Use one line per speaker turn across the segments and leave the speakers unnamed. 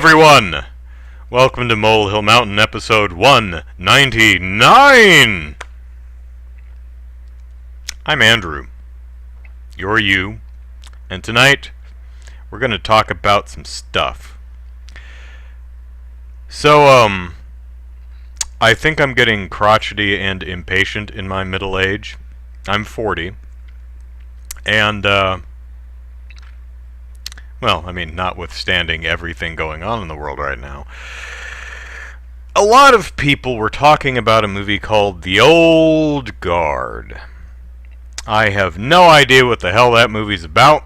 everyone! Welcome to Molehill Mountain episode 199! I'm Andrew. You're you. And tonight, we're going to talk about some stuff. So, I think I'm getting crotchety and impatient in my middle age. I'm 40. And, well, I mean, notwithstanding everything going on in the world right now, a lot of people were talking about a movie called The Old Guard. I have no idea what the hell that movie's about,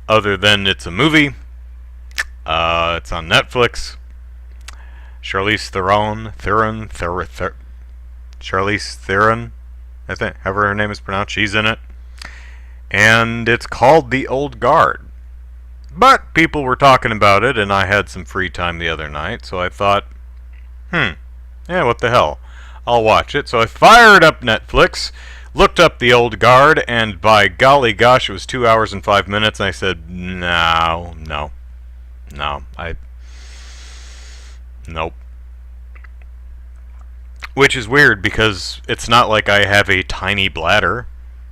other than it's a movie. It's on Netflix. Charlize Theron, I think, however her name is pronounced, she's in it. And it's called The Old Guard. But people were talking about it, and I had some free time the other night, so I thought, yeah, what the hell? I'll watch it. So I fired up Netflix, looked up The Old Guard, and by golly gosh, it was 2 hours and 5 minutes, and I said, nope. Which is weird, because it's not like I have a tiny bladder,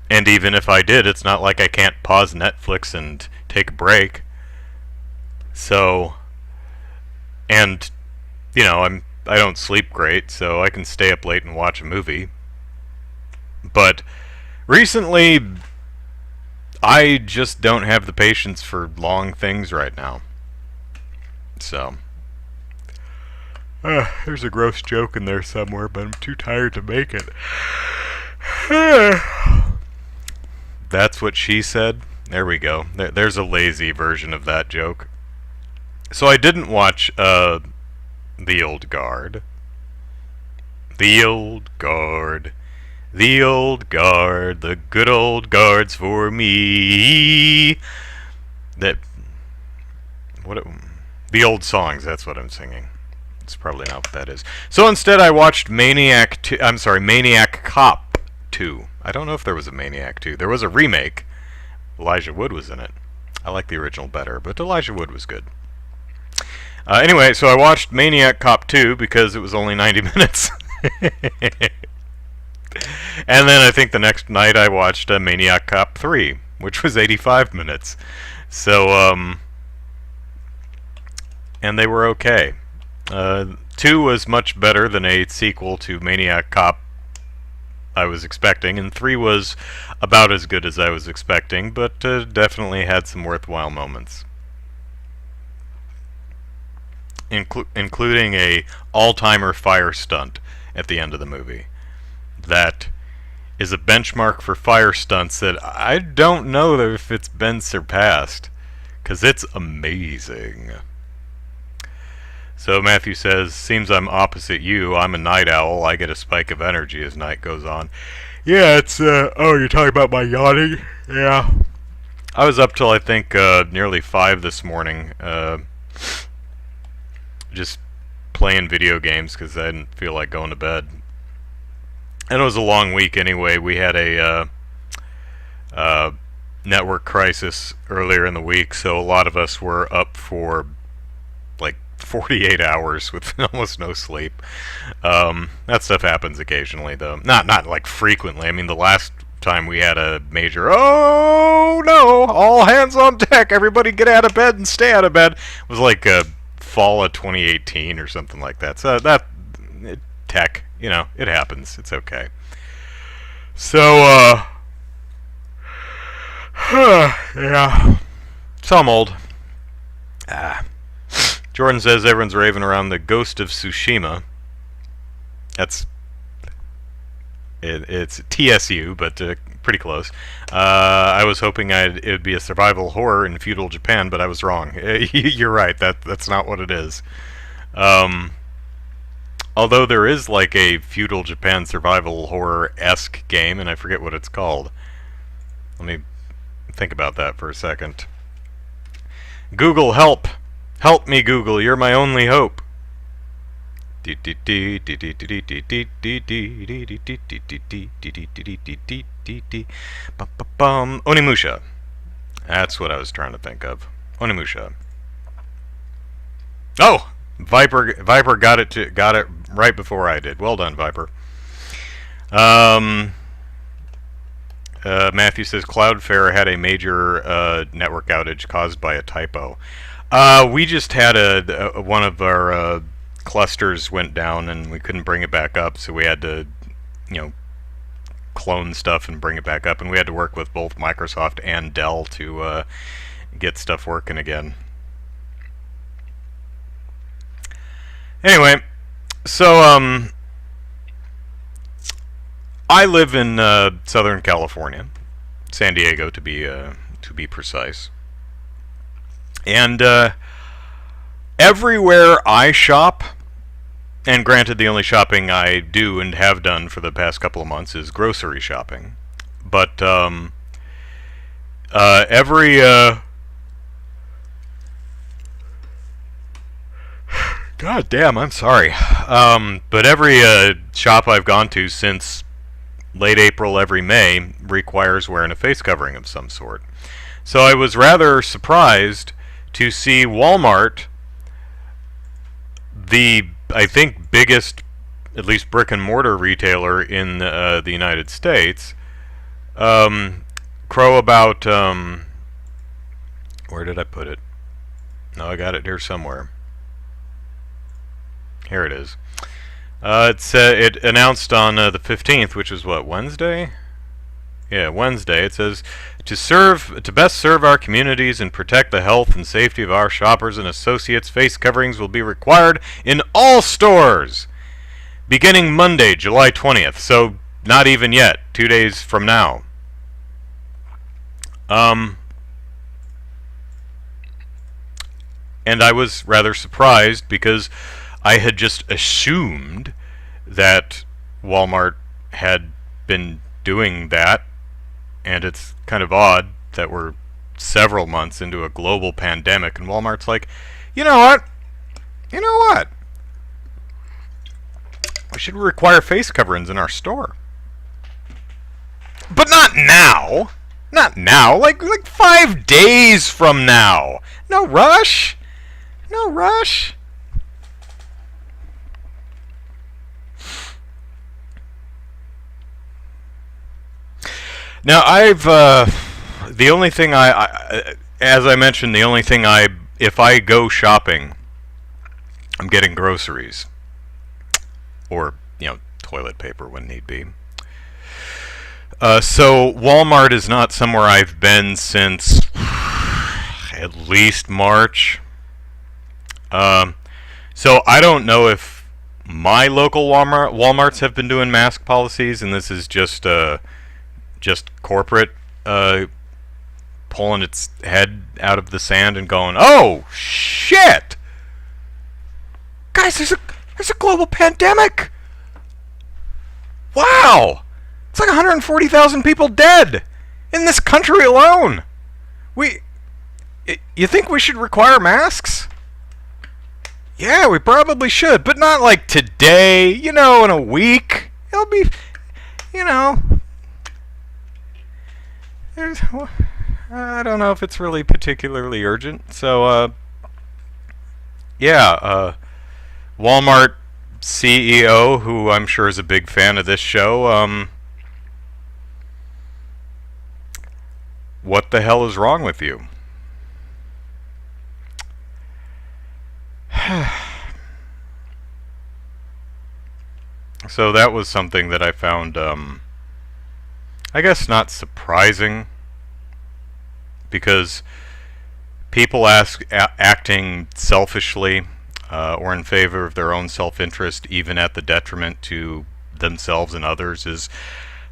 and even if I did, it's not like I can't pause Netflix and take a break. So, and, you know, I don't sleep great, so I can stay up late and watch a movie. But recently, I just don't have the patience for long things right now. So, there's a gross joke in there somewhere, but I'm too tired to make it. That's what she said. There we go. There's a lazy version of that joke. So I didn't watch The Old Guard. The Old Guard. The Old Guard. The good old guard's for me. The old songs, that's what I'm singing. It's probably not what that is. So instead I watched Maniac Cop 2. I don't know if there was a Maniac 2. There was a remake. Elijah Wood was in it. I like the original better, but Elijah Wood was good. Anyway, so I watched Maniac Cop 2 because it was only 90 minutes. And then I think the next night I watched Maniac Cop 3, which was 85 minutes. So, and they were okay. 2 was much better than a sequel to Maniac Cop I was expecting, and 3 was about as good as I was expecting, but definitely had some worthwhile moments. Including a all-timer fire stunt at the end of the movie. That is a benchmark for fire stunts that I don't know if it's been surpassed, because it's amazing. So Matthew says, seems I'm opposite you. I'm a night owl. I get a spike of energy as night goes on. Yeah, it's, oh, you're talking about my yawning? Yeah. I was up till, I think, nearly 5 this morning, just playing video games because I didn't feel like going to bed. And it was a long week anyway. We had a network crisis earlier in the week, so a lot of us were up for like 48 hours with almost no sleep. That stuff happens occasionally, though. Not like frequently. I mean, the last time we had a major, oh no, all hands on deck, everybody get out of bed and stay out of bed, was like fall of 2018 or something like that. So tech, you know, it happens. It's okay. So, yeah. So I'm old. Jordan says everyone's raving around the Ghost of Tsushima. It's TSU, but pretty close. I was hoping it would be a survival horror in feudal Japan, but I was wrong. You're right. That's not what it is. Although there is like a feudal Japan survival horror-esque game, and I forget what it's called. Let me think about that for a second. Google, help! Help me, Google. You're my only hope. Onimusha. That's what I was trying to think of. Onimusha. Oh, Viper got it right before I did. Well done, Viper. Um, Matthew says Cloudflare had a major network outage caused by a typo. We just had one of our clusters went down and we couldn't bring it back up, so we had to, you know, clone stuff and bring it back up, and we had to work with both Microsoft and Dell to get stuff working again. Anyway, so I live in Southern California, San Diego to be precise, and everywhere I shop, and granted, the only shopping I do and have done for the past couple of months is grocery shopping, but every God damn, I'm sorry. But every shop I've gone to since late April, every May, requires wearing a face covering of some sort. So I was rather surprised to see Walmart, the, I think, biggest, at least brick and mortar retailer in the United States, crow about, where did I put it? No, I got it here somewhere. Here it is. It announced on the 15th, which was what, Wednesday? Yeah, Wednesday. It says to best serve our communities and protect the health and safety of our shoppers and associates, face coverings will be required in all stores beginning Monday, July 20th. So not even yet, 2 days from now. And I was rather surprised because I had just assumed that Walmart had been doing that, and it's kind of odd that we're several months into a global pandemic and Walmart's like, you know what? You know what? We should require face coverings in our store. But not now. Not now. Like 5 days from now. No rush. No rush. Now the only thing as I mentioned, the only thing if I go shopping, I'm getting groceries, or toilet paper when need be. So Walmart is not somewhere I've been since at least March. So I don't know if my local Walmarts have been doing mask policies, and this is just corporate pulling its head out of the sand and going, "Oh shit, guys! There's a global pandemic. Wow, it's like 140,000 people dead in this country alone. You think we should require masks? Yeah, we probably should, but not like today. In a week, it'll be, I don't know if it's really particularly urgent. So, Walmart CEO, who I'm sure is a big fan of this show, what the hell is wrong with you? So that was something that I found, I guess not surprising, because people acting selfishly or in favor of their own self-interest, even at the detriment to themselves and others, is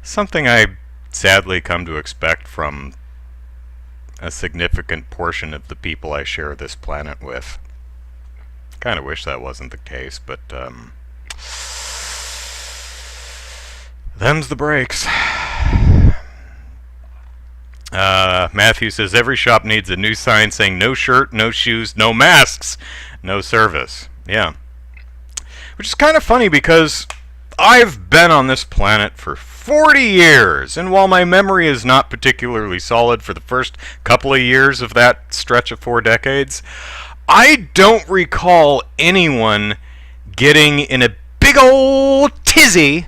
something I sadly come to expect from a significant portion of the people I share this planet with. Kind of wish that wasn't the case, but them's the breaks. Matthew says every shop needs a new sign saying no shirt, no shoes, no masks, no service. Yeah. Which is kind of funny because I've been on this planet for 40 years, and while my memory is not particularly solid for the first couple of years of that stretch of 4 decades, I don't recall anyone getting in a big old tizzy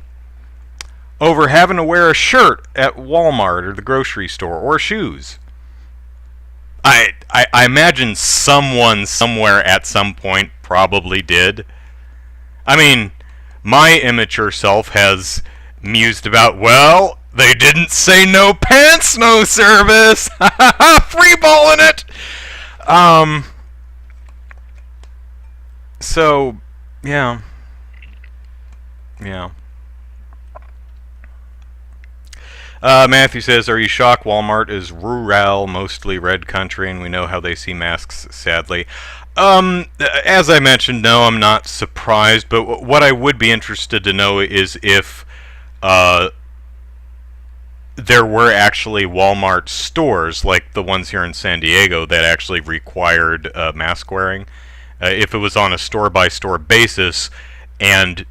over having to wear a shirt at Walmart or the grocery store or shoes. I imagine someone somewhere at some point probably did. I mean, my immature self has mused about, well, they didn't say no pants, no service. Free balling it. So, yeah. Yeah. Matthew says, are you shocked Walmart is rural, mostly red country, and we know how they see masks, sadly? As I mentioned, no, I'm not surprised, but what I would be interested to know is if there were actually Walmart stores, like the ones here in San Diego, that actually required mask wearing. If it was on a store-by-store basis, and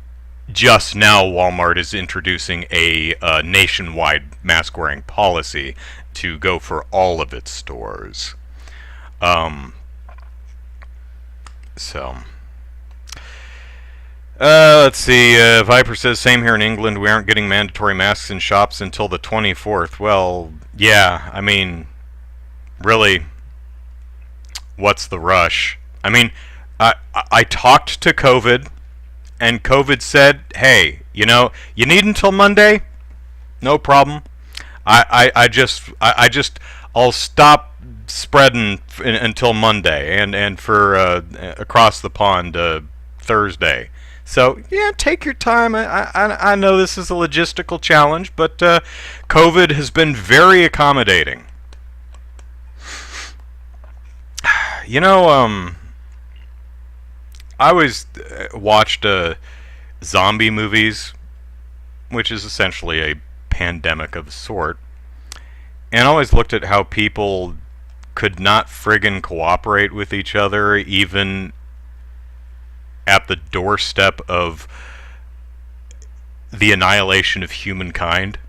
just now Walmart is introducing a nationwide mask wearing policy to go for all of its stores. Let's see. Viper says, same here in England. We aren't getting mandatory masks in shops until the 24th. Well, yeah, I mean, really, what's the rush? I mean, I talked to COVID, and COVID said, hey, you need until Monday? No problem. I'll stop spreading until Monday, and for across the pond Thursday. So yeah, take your time. I know this is a logistical challenge, but COVID has been very accommodating. I always watched zombie movies, which is essentially a pandemic of a sort, and I always looked at how people could not friggin' cooperate with each other, even at the doorstep of the annihilation of humankind.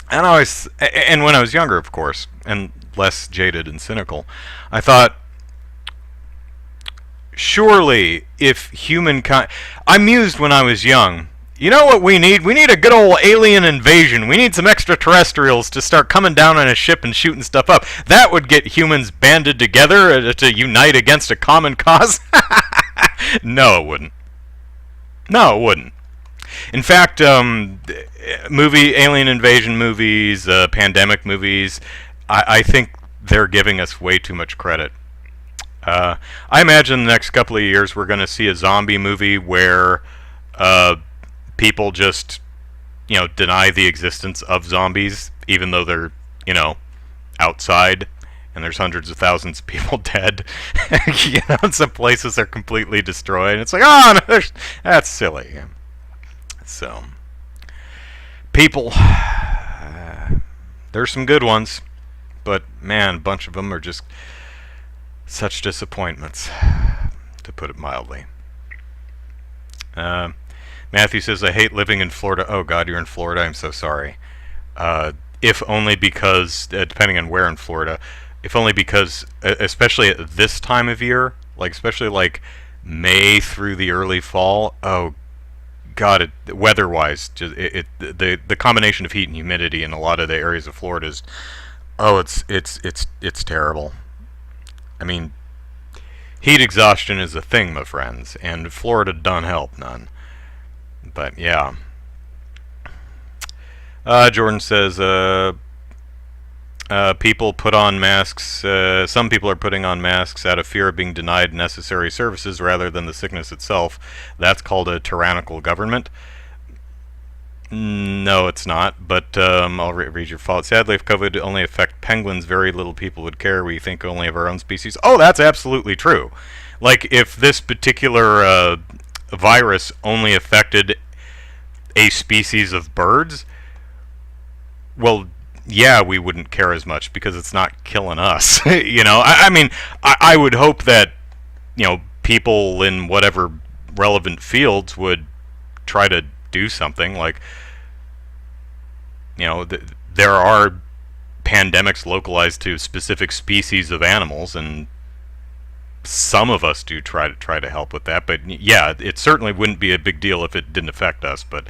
And when I was younger, of course, and less jaded and cynical, I thought, surely, if humankind... I mused when I was young, you know what we need? We need a good old alien invasion. We need some extraterrestrials to start coming down on a ship and shooting stuff up. That would get humans banded together to unite against a common cause. No, it wouldn't. No, it wouldn't. In fact, alien invasion movies, pandemic movies, I think they're giving us way too much credit. I imagine the next couple of years we're going to see a zombie movie where people just, deny the existence of zombies, even though they're, outside, and there's hundreds of thousands of people dead. Some places are completely destroyed. It's like, oh, no, that's silly. So, people, there's some good ones, but man, a bunch of them are just such disappointments, to put it mildly. Matthew says, I hate living in Florida. Oh God, you're in Florida? I'm so sorry. If only because, depending on where in Florida, if only because, especially at this time of year, especially May through the early fall, oh God, weather-wise, the combination of heat and humidity in a lot of the areas of Florida is, it's terrible. I mean, heat exhaustion is a thing, my friends, and Florida don't help none. But yeah. Jordan says, people put on masks, some people are putting on masks out of fear of being denied necessary services rather than the sickness itself. That's called a tyrannical government. No, it's not, but I'll read your fault. Sadly, if COVID only affect penguins, very little people would care. We think only of our own species. Oh, that's absolutely true. If this particular virus only affected a species of birds, well, yeah, we wouldn't care as much because it's not killing us. I mean, I would hope that, people in whatever relevant fields would try to do something. There are pandemics localized to specific species of animals, and some of us do try to help with that, but yeah, it certainly wouldn't be a big deal if it didn't affect us, but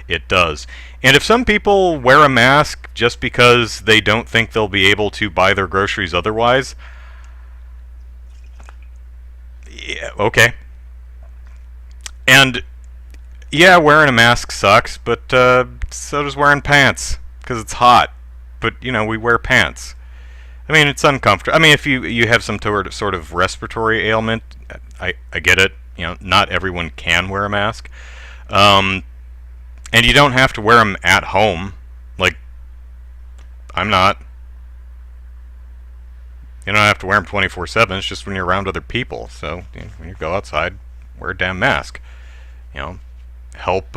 it does. And if some people wear a mask just because they don't think they'll be able to buy their groceries otherwise, yeah, okay. And yeah, wearing a mask sucks, but so does wearing pants because it's hot. But we wear pants. I mean, it's uncomfortable. I mean, if you have some sort of respiratory ailment, I get it. Not everyone can wear a mask, and you don't have to wear them at home. Like, I'm not. You don't have to wear them 24/7. It's just when you're around other people. So when you go outside, wear a damn mask. Help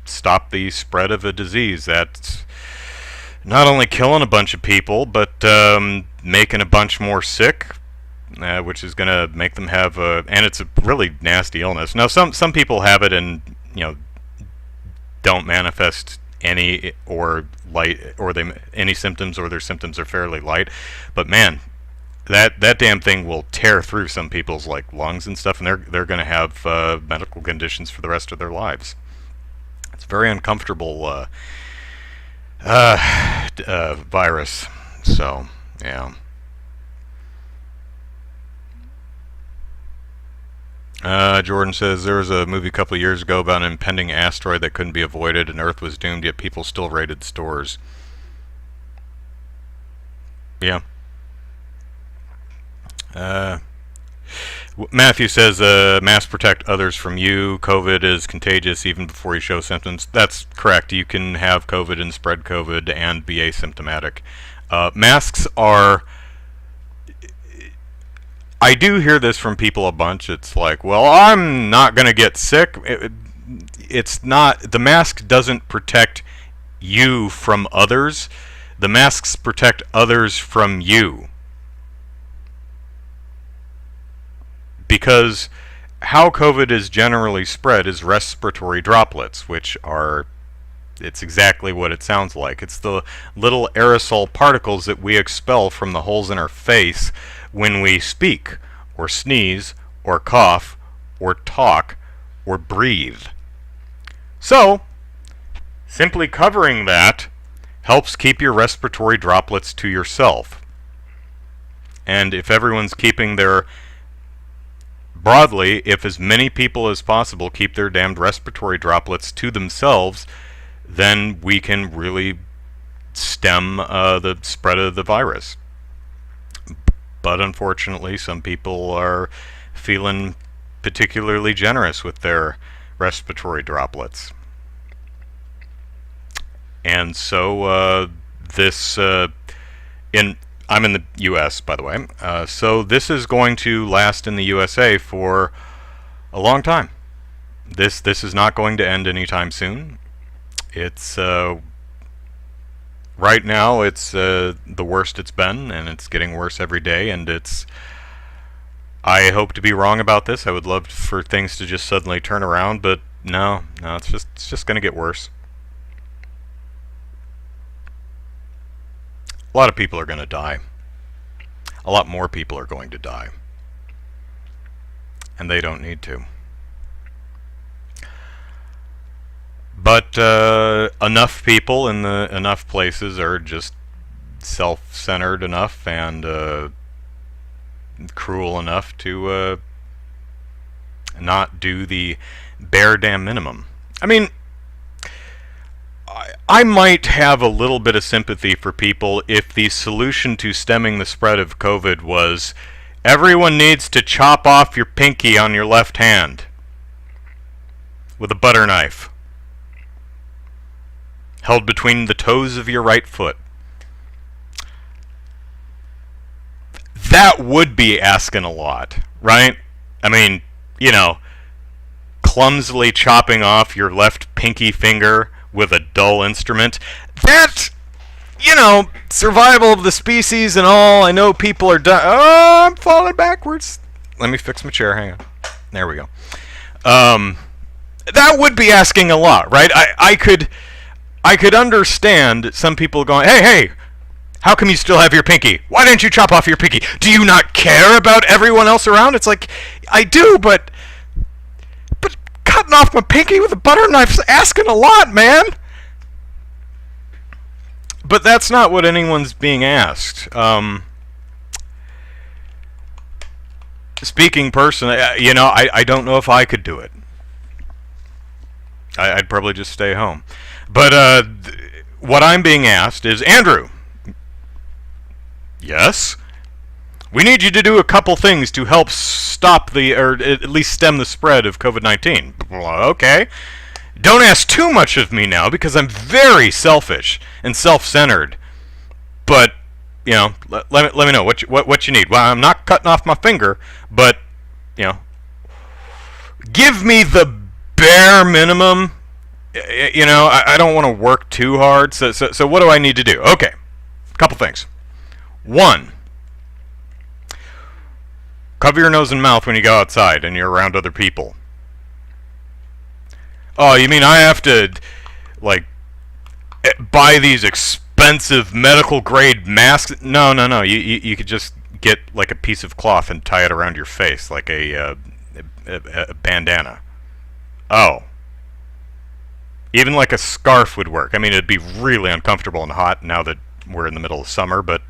stop the spread of a disease that's not only killing a bunch of people, but making a bunch more sick, which is going to make them have and it's a really nasty illness. Now, some people have it and don't manifest any any symptoms, or their symptoms are fairly light. But man, that damn thing will tear through some people's lungs and stuff, and they're going to have medical conditions for the rest of their lives. It's a very uncomfortable virus. So yeah. Jordan says there was a movie a couple of years ago about an impending asteroid that couldn't be avoided, and Earth was doomed, yet people still raided stores. Yeah. Matthew says, masks protect others from you. COVID is contagious even before you show symptoms. That's correct. You can have COVID and spread COVID and be asymptomatic. Masks are... I do hear this from people a bunch. It's like, well, I'm not going to get sick. It's not... The mask doesn't protect you from others. The masks protect others from you. Because how COVID is generally spread is respiratory droplets, which are, it's exactly what it sounds like. It's the little aerosol particles that we expel from the holes in our face when we speak, or sneeze, or cough, or talk, or breathe. So, simply covering that helps keep your respiratory droplets to yourself. And if everyone's keeping their... Broadly, if as many people as possible keep their damned respiratory droplets to themselves, then we can really stem the spread of the virus. But unfortunately, some people are feeling particularly generous with their respiratory droplets. And so I'm in the U.S., by the way, so this is going to last in the USA for a long time. This is not going to end anytime soon. It's right now it's the worst it's been, and it's getting worse every day. And I hope to be wrong about this. I would love for things to just suddenly turn around, but no, it's just going to get worse. A lot of people are going to die. A lot more people are going to die. And they don't need to. But enough people in enough places are just self-centered enough and cruel enough to not do the bare damn minimum. I mean, I might have a little bit of sympathy for people if the solution to stemming the spread of COVID was everyone needs to chop off your pinky on your left hand with a butter knife held between the toes of your right foot. That would be asking a lot, right? I mean, clumsily chopping off your left pinky finger with a dull instrument. That, survival of the species and all. I know people are dying. Oh, I'm falling backwards. Let me fix my chair. Hang on. There we go. That would be asking a lot, right? I could understand some people going, hey, How come you still have your pinky? Why didn't you chop off your pinky? Do you not care about everyone else around? It's like, I do, but cutting off my pinky with a butter knife's asking a lot, man. But that's not what anyone's being asked. Speaking personally, I don't know if I could do it. I'd probably just stay home. But what I'm being asked is, Andrew. Yes? We need you to do a couple things to help stop or at least stem the spread of COVID-19. Okay. Don't ask too much of me now, because I'm very selfish and self-centered. But, let me know what you need. Well, I'm not cutting off my finger, but, give me the bare minimum. I don't want to work too hard. So what do I need to do? Okay. A couple things. 1. Cover your nose and mouth when you go outside and you're around other people. Oh, you mean I have to, buy these expensive medical-grade masks? No. You could just get, a piece of cloth and tie it around your face, like a bandana. Oh. Even a scarf would work. I mean, it'd be really uncomfortable and hot now that we're in the middle of summer, but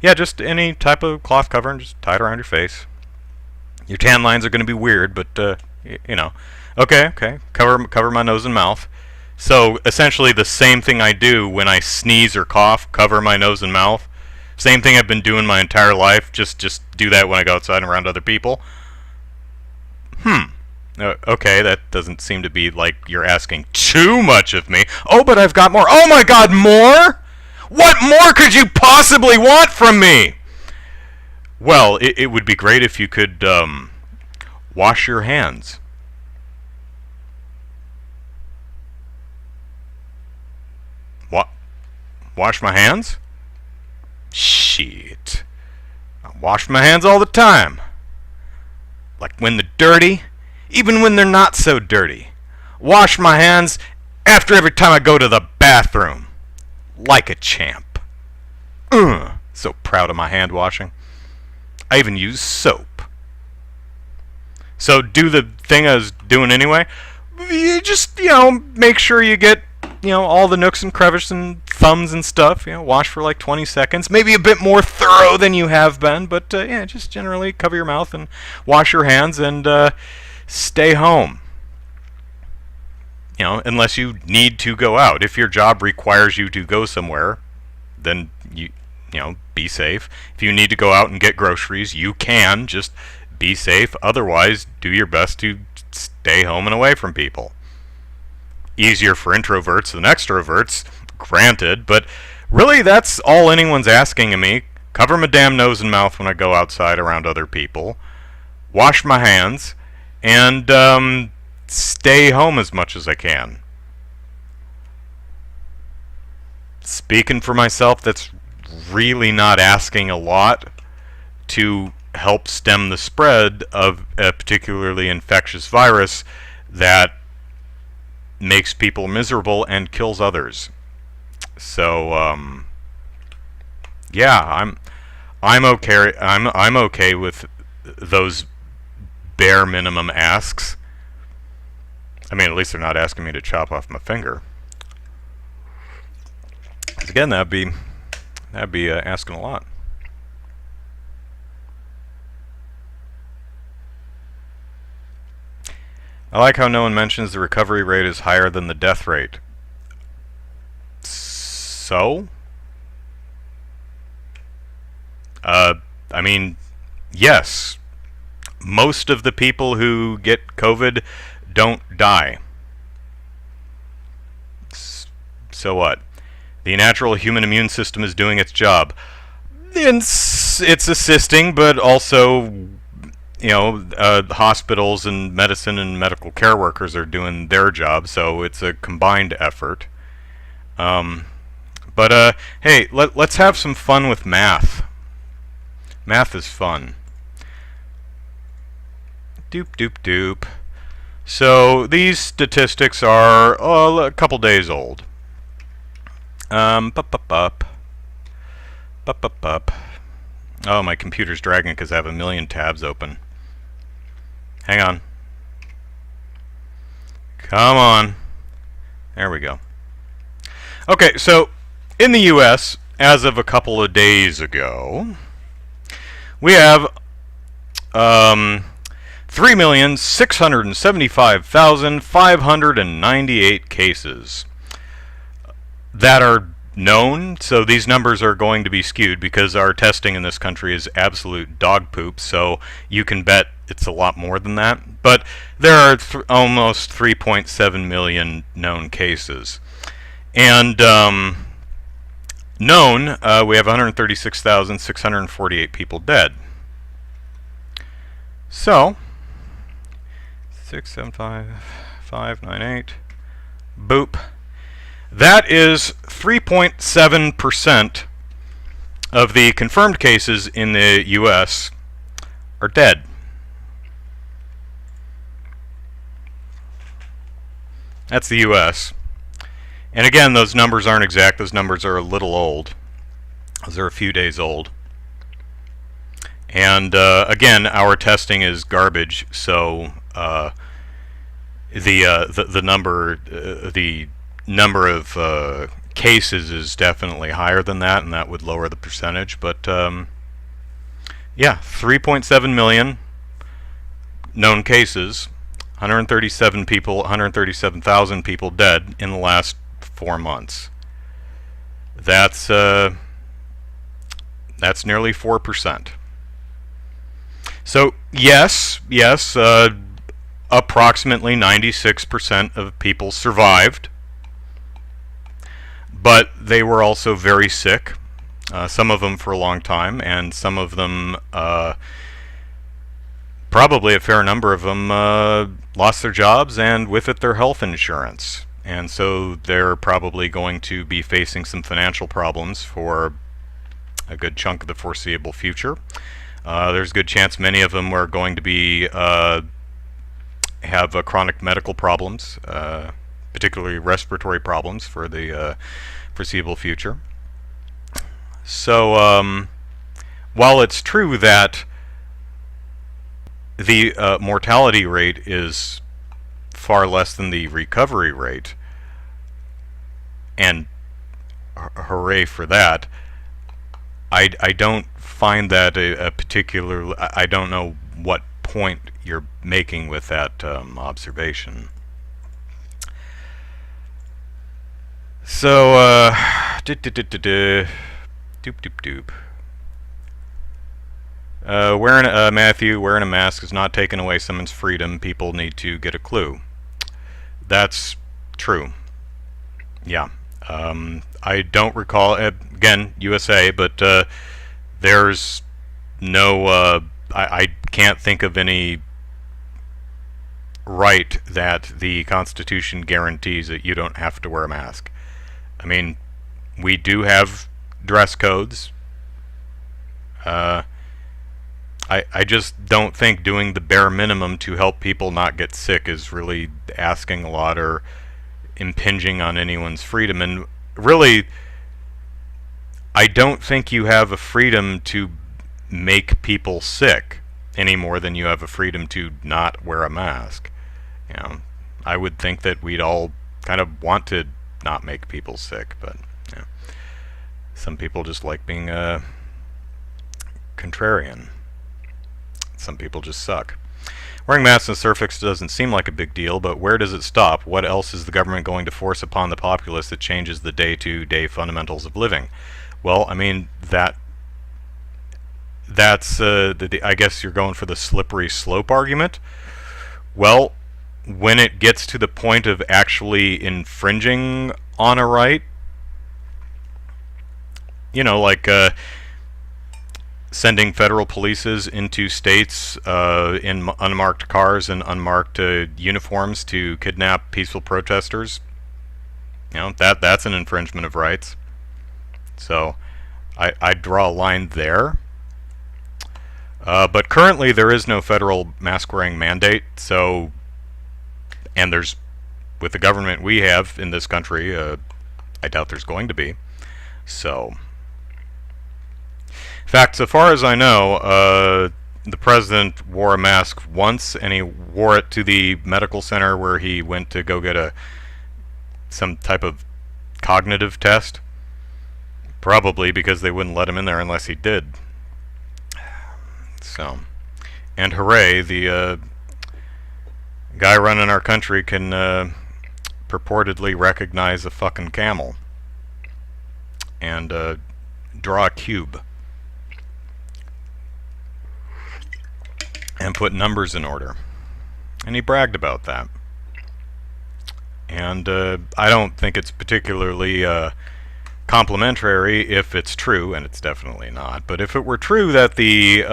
yeah, just any type of cloth cover and just tie it around your face. Your tan lines are going to be weird, but okay. Cover my nose and mouth. So essentially, the same thing I do when I sneeze or cough, cover my nose and mouth. Same thing I've been doing my entire life. Just do that when I go outside and around other people. Okay, that doesn't seem to be like you're asking too much of me. Oh, but I've got more. Oh my God, more? What more could you possibly want from me? Well, it would be great if you could wash your hands. What? Wash my hands? Shit. I wash my hands all the time. Like when they're dirty, even when they're not so dirty. Wash my hands after every time I go to the bathroom. Like a champ. So proud of my hand washing. I even use soap. So do the thing I was doing anyway. You just, make sure you get, all the nooks and crevices and thumbs and stuff. Wash for 20 seconds. Maybe a bit more thorough than you have been. But, yeah, just generally cover your mouth and wash your hands and stay home. Unless you need to go out. If your job requires you to go somewhere, then be safe. If you need to go out and get groceries, you can. Just be safe. Otherwise, do your best to stay home and away from people. Easier for introverts than extroverts, granted, but really that's all anyone's asking of me. Cover my damn nose and mouth when I go outside around other people. Wash my hands. And, stay home as much as I can. Speaking for myself, that's really not asking a lot to help stem the spread of a particularly infectious virus that makes people miserable and kills others. So, yeah, I'm okay. I'm okay with those bare minimum asks. I mean, at least they're not asking me to chop off my finger. 'Cause again, that'd be asking a lot. I like how no one mentions the recovery rate is higher than the death rate. So? I mean, yes. Most of the people who get COVID don't die. So what? The natural human immune system is doing its job. It's assisting, but also, hospitals and medicine and medical care workers are doing their job, so it's a combined effort. But hey, let's have some fun with math. Math is fun. Doop doop doop. So these statistics are a couple days old. Bup, bup, bup. Oh, my computer's dragging because I have a million tabs open. Hang on. Come on. There we go. Okay, so in the US, as of a couple of days ago, we have 3,675,598 cases that are known. So these numbers are going to be skewed because our testing in this country is absolute dog poop, so you can bet it's a lot more than that. But there are almost 3.7 million known cases. And known, we have 136,648 people dead. So, 675,598, boop. That is 3.7% of the confirmed cases in the US are dead. That's the US. And again, those numbers aren't exact. Those numbers are a little old. Those are a few days old. And again, our testing is garbage, so the number of cases is definitely higher than that, and that would lower the percentage. But yeah, 3.7 million known cases, 137,000 people dead in the last 4 months. That's nearly 4%. So yes, approximately 96% of people survived, but they were also very sick. Some of them for a long time, and some of them, probably a fair number of them, lost their jobs and with it their health insurance. And so they're probably going to be facing some financial problems for a good chunk of the foreseeable future. There's a good chance many of them are going to be have chronic medical problems, particularly respiratory problems for the foreseeable future. So while it's true that the mortality rate is far less than the recovery rate, and hooray for that, I don't find that a particular. I don't know what point you're making with that observation. So, doop doop doop. Matthew, wearing a mask is not taking away someone's freedom. People need to get a clue. That's true. Yeah. I don't recall, again, USA, but there's no, I can't think of any right that the Constitution guarantees that you don't have to wear a mask. I mean, we do have dress codes. I just don't think doing the bare minimum to help people not get sick is really asking a lot or impinging on anyone's freedom. And really, I don't think you have a freedom to make people sick any more than you have a freedom to not wear a mask. You know, I would think that we'd all kind of want to not make people sick, but you know, some people just like being contrarian. Some people just suck. Wearing masks in Surfix doesn't seem like a big deal, but where does it stop? What else is the government going to force upon the populace that changes the day-to-day fundamentals of living? Well, I mean, that's I guess you're going for the slippery slope argument. Well, when it gets to the point of actually infringing on a right, you know, like sending federal polices into states in unmarked cars and unmarked uniforms to kidnap peaceful protesters, you know, that's an infringement of rights. So I draw a line there. But currently there is no federal mask wearing mandate, so, and there's, with the government we have in this country, I doubt there's going to be. So fact, so far as I know, the president wore a mask once, and he wore it to the medical center where he went to go get some type of cognitive test. Probably because they wouldn't let him in there unless he did. So, and hooray, the guy running our country can purportedly recognize a fucking camel and draw a cube and put numbers in order. And he bragged about that. And I don't think it's particularly complimentary if it's true, and it's definitely not, but if it were true that the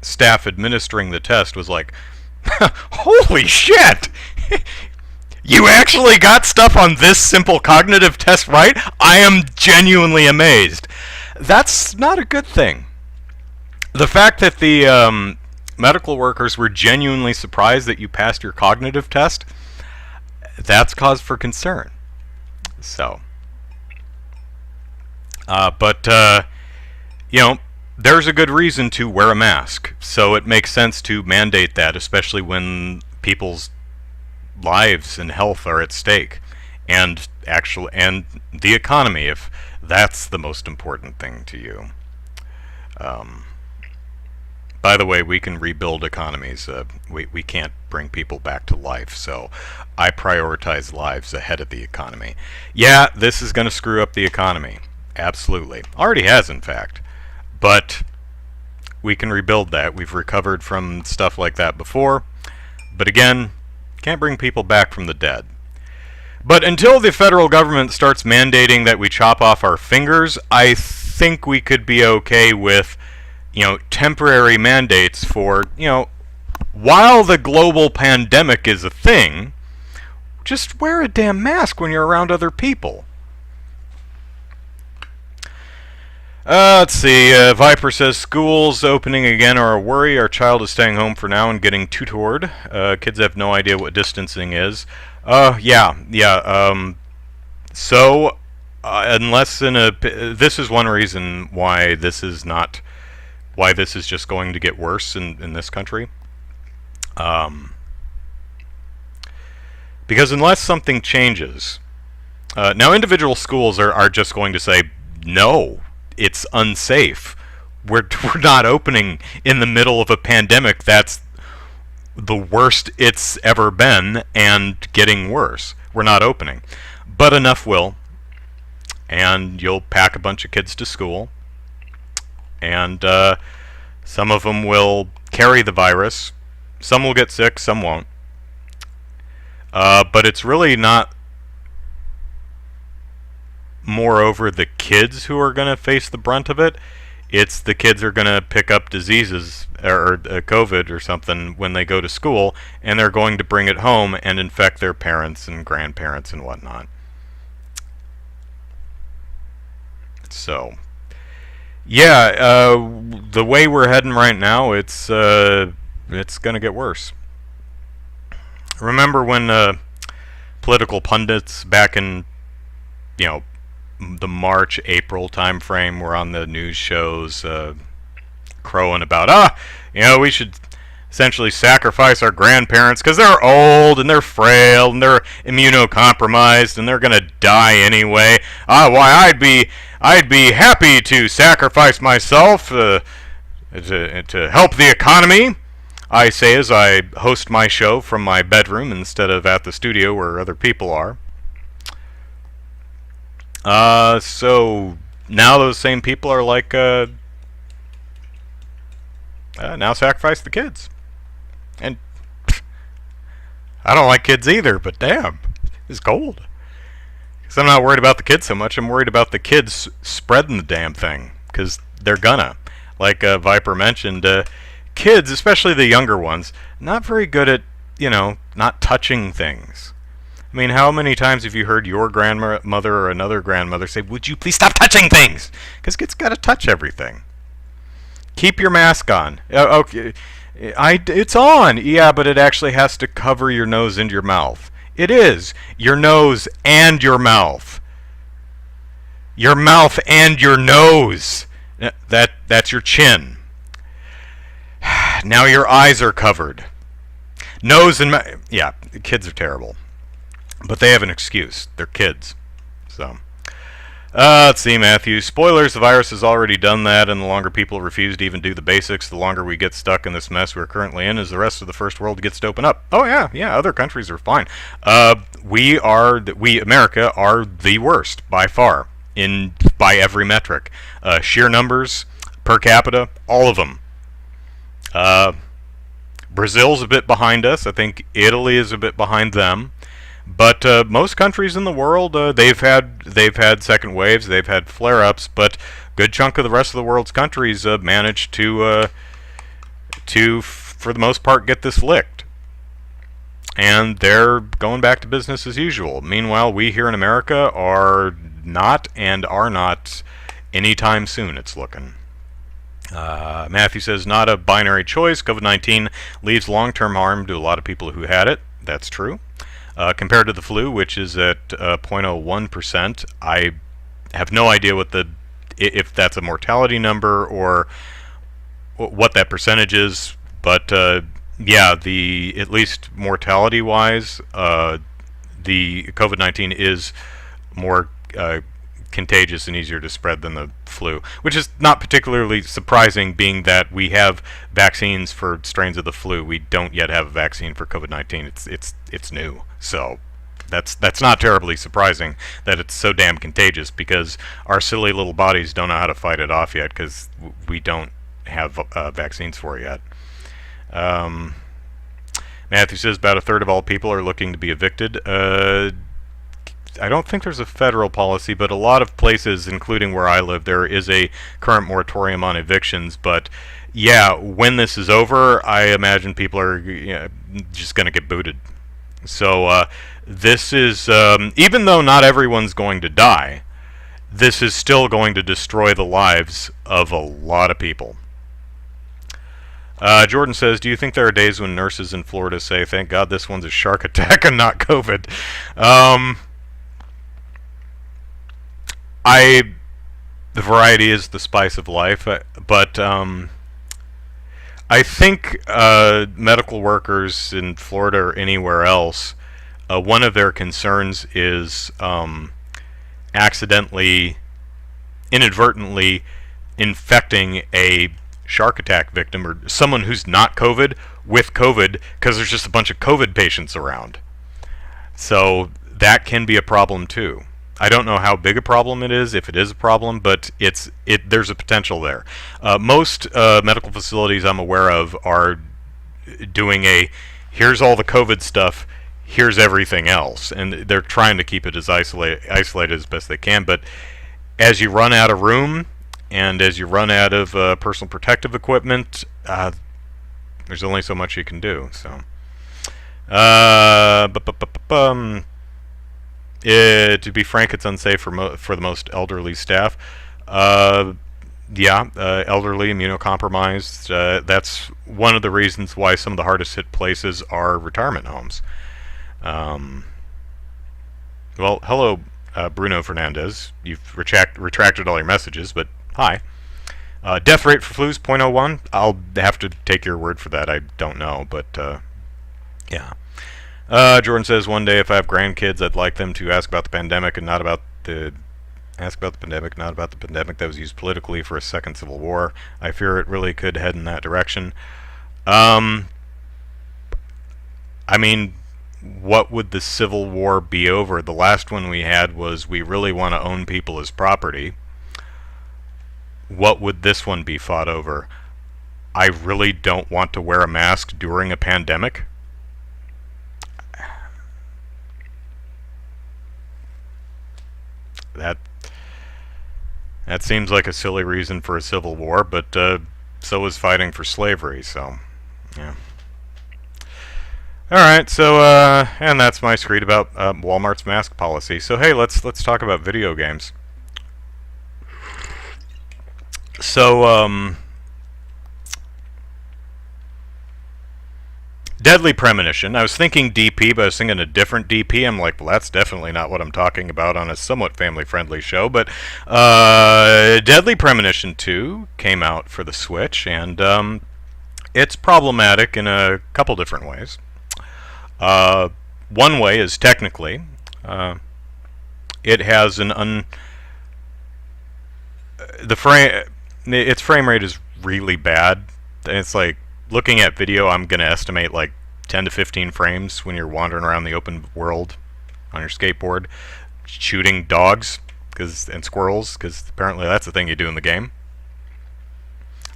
staff administering the test was like, holy shit! You actually got stuff on this simple cognitive test right? I am genuinely amazed. That's not a good thing. The fact that the medical workers were genuinely surprised that you passed your cognitive test, that's cause for concern. So... but there's a good reason to wear a mask, so it makes sense to mandate that, especially when people's lives and health are at stake, and the economy, if that's the most important thing to you. By the way, we can rebuild economies. We can't bring people back to life, so I prioritize lives ahead of the economy. Yeah, this is going to screw up the economy. Absolutely. Already has, in fact. But we can rebuild that. We've recovered from stuff like that before. But again, can't bring people back from the dead. But until the federal government starts mandating that we chop off our fingers, I think we could be okay with, temporary mandates for, while the global pandemic is a thing, just wear a damn mask when you're around other people. Let's see, Viper says, schools opening again are a worry. Our child is staying home for now and getting tutored. Kids have no idea what distancing is. So, unless this is one reason why this is just going to get worse in this country. Because unless something changes, now individual schools are just going to say, no, it's unsafe. We're not opening in the middle of a pandemic that's the worst it's ever been and getting worse. We're not opening. But enough will. And you'll pack a bunch of kids to school. And some of them will carry the virus. Some will get sick, some won't. But it's really not moreover the kids who are going to face the brunt of it. It's the kids are going to pick up diseases or COVID or something when they go to school, and they're going to bring it home and infect their parents and grandparents and whatnot. So, yeah, the way we're heading right now, it's going to get worse. Remember when political pundits back in, the March, April time frame were on the news shows crowing about, we should essentially sacrifice our grandparents because they're old and they're frail and they're immunocompromised and they're going to die anyway. Why, I'd be happy to sacrifice myself to help the economy. I say as I host my show from my bedroom instead of at the studio where other people are. So now those same people are like, now sacrifice the kids. And I don't like kids either, but damn, it's cold. Because I'm not worried about the kids so much, I'm worried about the kids spreading the damn thing. Because they're gonna. Like Viper mentioned, kids, especially the younger ones, not very good at, not touching things. I mean, how many times have you heard your grandmother or another grandmother say, would you please stop touching things? Because kids got to touch everything. Keep your mask on. Okay, it's on. Yeah, but it actually has to cover your nose and your mouth. It is. Your nose and your mouth. Your mouth and your nose. That's your chin. Now your eyes are covered. Nose and yeah, kids are terrible, but they have an excuse. They're kids. So, let's see, Matthew. Spoilers: the virus has already done that, and the longer people refuse to even do the basics, the longer we get stuck in this mess we're currently in. As the rest of the first world gets to open up. Oh yeah. Other countries are fine. We America are the worst by far by every metric, sheer numbers, per capita, all of them. Brazil's a bit behind us. I think Italy is a bit behind them. But most countries in the world, they've had second waves, they've had flare-ups, but a good chunk of the rest of the world's countries managed to, for the most part, get this licked. And they're going back to business as usual. Meanwhile, we here in America are not anytime soon, it's looking. Matthew says, not a binary choice. COVID-19 leaves long-term harm to a lot of people who had it. That's true. Compared to the flu, which is at 0.01%, I have no idea if that's a mortality number or what that percentage is. But yeah, at least mortality-wise, the COVID-19 is more contagious and easier to spread than the flu, which is not particularly surprising, being that we have vaccines for strains of the flu. We don't yet have a vaccine for COVID-19. It's new, so that's not terribly surprising that it's so damn contagious, because our silly little bodies don't know how to fight it off yet, because we don't have vaccines for it yet. Matthew says about a third of all people are looking to be evicted. I don't think there's a federal policy, but a lot of places, including where I live, there is a current moratorium on evictions. But yeah, when this is over, I imagine people are just going to get booted. So this is, even though not everyone's going to die, this is still going to destroy the lives of a lot of people. Jordan says, do you think there are days when nurses in Florida say, thank God this one's a shark attack and not COVID? The variety is the spice of life, but I think medical workers in Florida or anywhere else, one of their concerns is inadvertently infecting a shark attack victim or someone who's not COVID with COVID, because there's just a bunch of COVID patients around. So that can be a problem too. I don't know how big a problem it is, if it is a problem, but there's a potential there. Most medical facilities I'm aware of are doing here's all the COVID stuff, here's everything else, and they're trying to keep it as isolated as best they can. But as you run out of room, and as you run out of personal protective equipment, there's only so much you can do. So, to be frank, it's unsafe for the most elderly staff. Elderly, immunocompromised. That's one of the reasons why some of the hardest hit places are retirement homes. Well, hello, Bruno Fernandez. You've retracted all your messages, but hi. Death rate for flu is 0.01. I'll have to take your word for that. I don't know, but yeah. Jordan says, one day if I have grandkids, I'd like them to ask about the pandemic and not about the pandemic that was used politically for a second civil war. I fear it really could head in that direction. I mean, what would the Civil War be over? The last one we had was, we really want to own people as property. What would this one be fought over? I really don't want to wear a mask during a pandemic. That seems like a silly reason for a civil war, but so is fighting for slavery, so yeah. Alright, so and that's my screed about Walmart's mask policy. So hey, let's talk about video games. So Deadly Premonition. I was thinking DP, but I was thinking a different DP. I'm like, well, that's definitely not what I'm talking about on a somewhat family-friendly show. But Deadly Premonition 2 came out for the Switch, and it's problematic in a couple different ways. One way is technically, it has its frame rate is really bad. It's like, looking at video, I'm going to estimate like 10 to 15 frames when you're wandering around the open world on your skateboard, shooting dogs and squirrels, because apparently that's the thing you do in the game.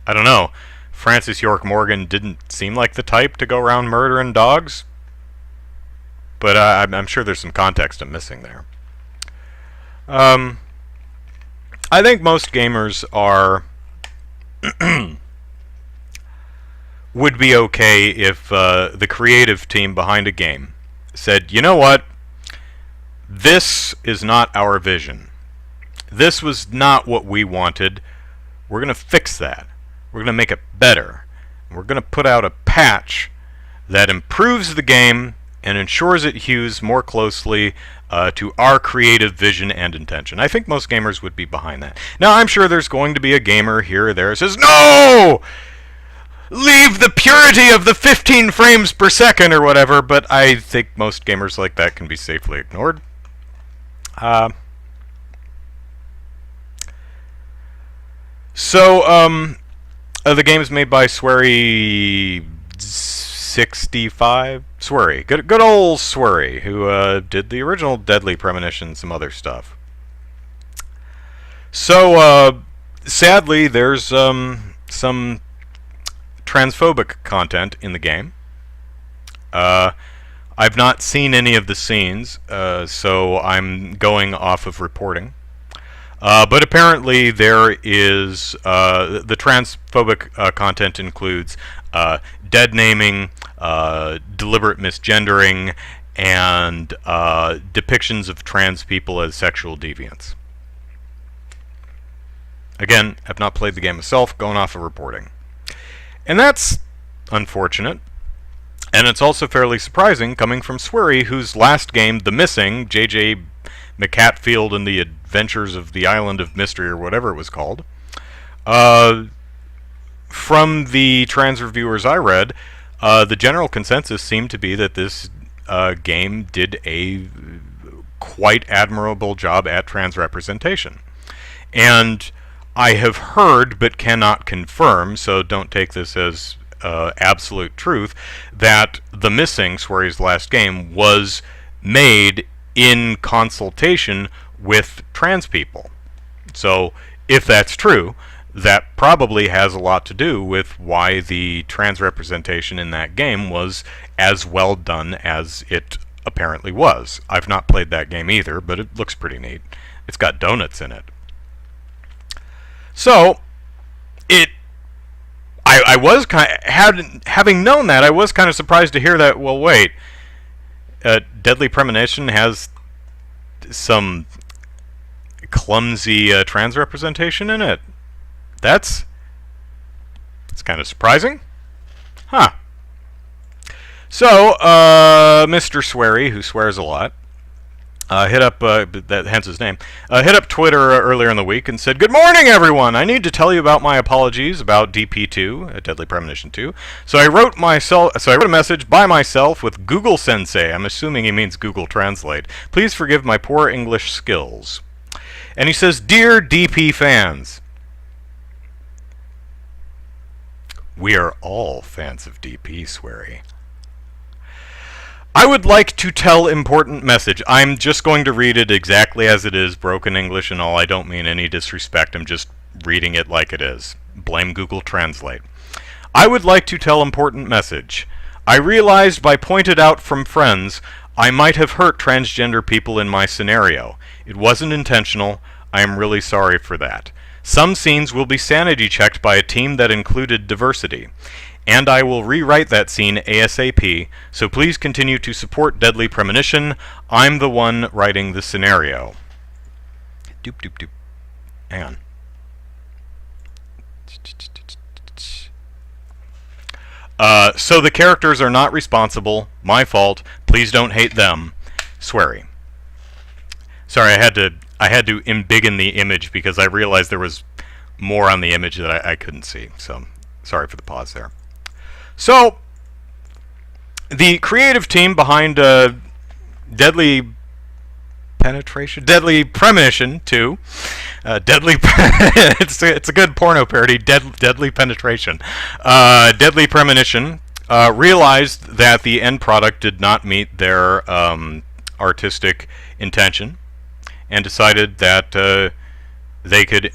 I don't know. Francis York Morgan didn't seem like the type to go around murdering dogs, but I'm sure there's some context I'm missing there. I think most gamers are would be okay if the creative team behind a game said, you know what, this is not our vision. This was not what we wanted. We're going to fix that. We're going to make it better. We're going to put out a patch that improves the game and ensures it hews more closely to our creative vision and intention. I think most gamers would be behind that. Now, I'm sure there's going to be a gamer here or there who says, no! Leave the purity of the 15 frames per second or whatever, but I think most gamers like that can be safely ignored. The game is made by Swery 65. Swery. Good old Swery, who did the original Deadly Premonition and some other stuff. So, sadly, there's some transphobic content in the game. I've not seen any of the scenes, so I'm going off of reporting. But apparently there is the transphobic content includes dead naming, deliberate misgendering, and depictions of trans people as sexual deviants. Again, I've not played the game myself, going off of reporting. And that's unfortunate. And it's also fairly surprising coming from Swery, whose last game, The Missing, J.J. McCatfield and the Adventures of the Island of Mystery, or whatever it was called. From the trans reviewers I read, the general consensus seemed to be that this game did a quite admirable job at trans representation. And I have heard, but cannot confirm, so don't take this as absolute truth, that The Missing, Swery's last game, was made in consultation with trans people. So, if that's true, that probably has a lot to do with why the trans representation in that game was as well done as it apparently was. I've not played that game either, but it looks pretty neat. It's got donuts in it. So, I was having known that, I was kind of surprised to hear that, well, wait, Deadly Premonition has some clumsy trans representation in it. That's kind of surprising. Huh. So, Mr. Swery, who swears a lot, hit up, hence his name, hit up Twitter earlier in the week and said, "Good morning, everyone! I need to tell you about my apologies about DP2, Deadly Premonition 2. So I wrote a message by myself with Google Sensei. I'm assuming he means Google Translate. Please forgive my poor English skills." And he says, "Dear DP fans," we are all fans of DP, Swery, "I would like to tell important message." I'm just going to read it exactly as it is, broken English and all. I don't mean any disrespect. I'm just reading it like it is. Blame Google Translate. "I would like to tell important message. I realized by pointed out from friends I might have hurt transgender people in my scenario. It wasn't intentional. I am really sorry for that. Some scenes will be sanity checked by a team that included diversity. And I will rewrite that scene ASAP, so please continue to support Deadly Premonition. I'm the one writing the scenario." Doop doop doop. Hang So the characters are not responsible. My fault. Please don't hate them. Swery. Sorry, I had to embiggen the image because I realized there was more on the image that I couldn't see. So sorry for the pause there. So the creative team behind Deadly Premonition 2. It's a good porno parody. Deadly Penetration. Deadly Premonition realized that the end product did not meet their artistic intention, and decided that they could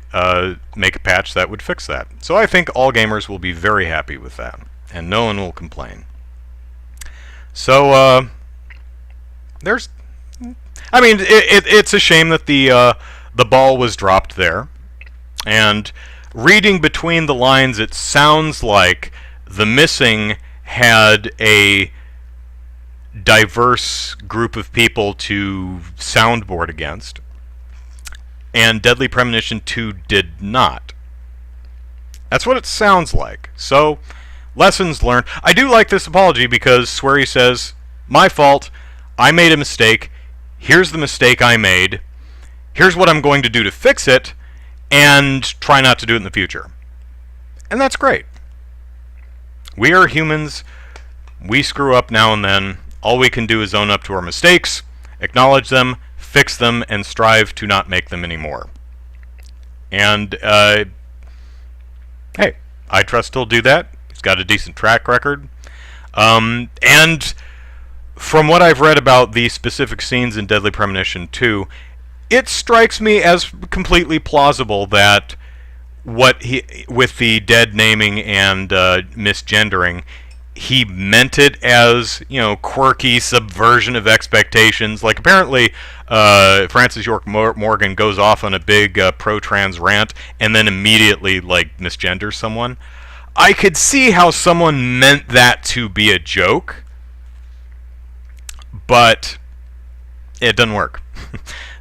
make a patch that would fix that. So I think all gamers will be very happy with that, and no one will complain. So there's, I mean, it's a shame that the ball was dropped there, and reading between the lines, it sounds like the Missing had a diverse group of people to soundboard against, and Deadly Premonition 2 did not. That's what it sounds like. So, lessons learned. I do like this apology because Swery says, my fault, I made a mistake, here's the mistake I made, here's what I'm going to do to fix it, and try not to do it in the future. And that's great. We are humans, we screw up now and then. All we can do is own up to our mistakes, acknowledge them, fix them, and strive to not make them anymore. And, hey, I trust he'll do that. He's got a decent track record. And from what I've read about the specific scenes in Deadly Premonition 2, it strikes me as completely plausible that what he, with the dead naming and misgendering, he meant it as, you know, quirky subversion of expectations. Like, apparently, Francis York Morgan goes off on a big pro-trans rant and then immediately, like, misgenders someone. I could see how someone meant that to be a joke, but it doesn't work.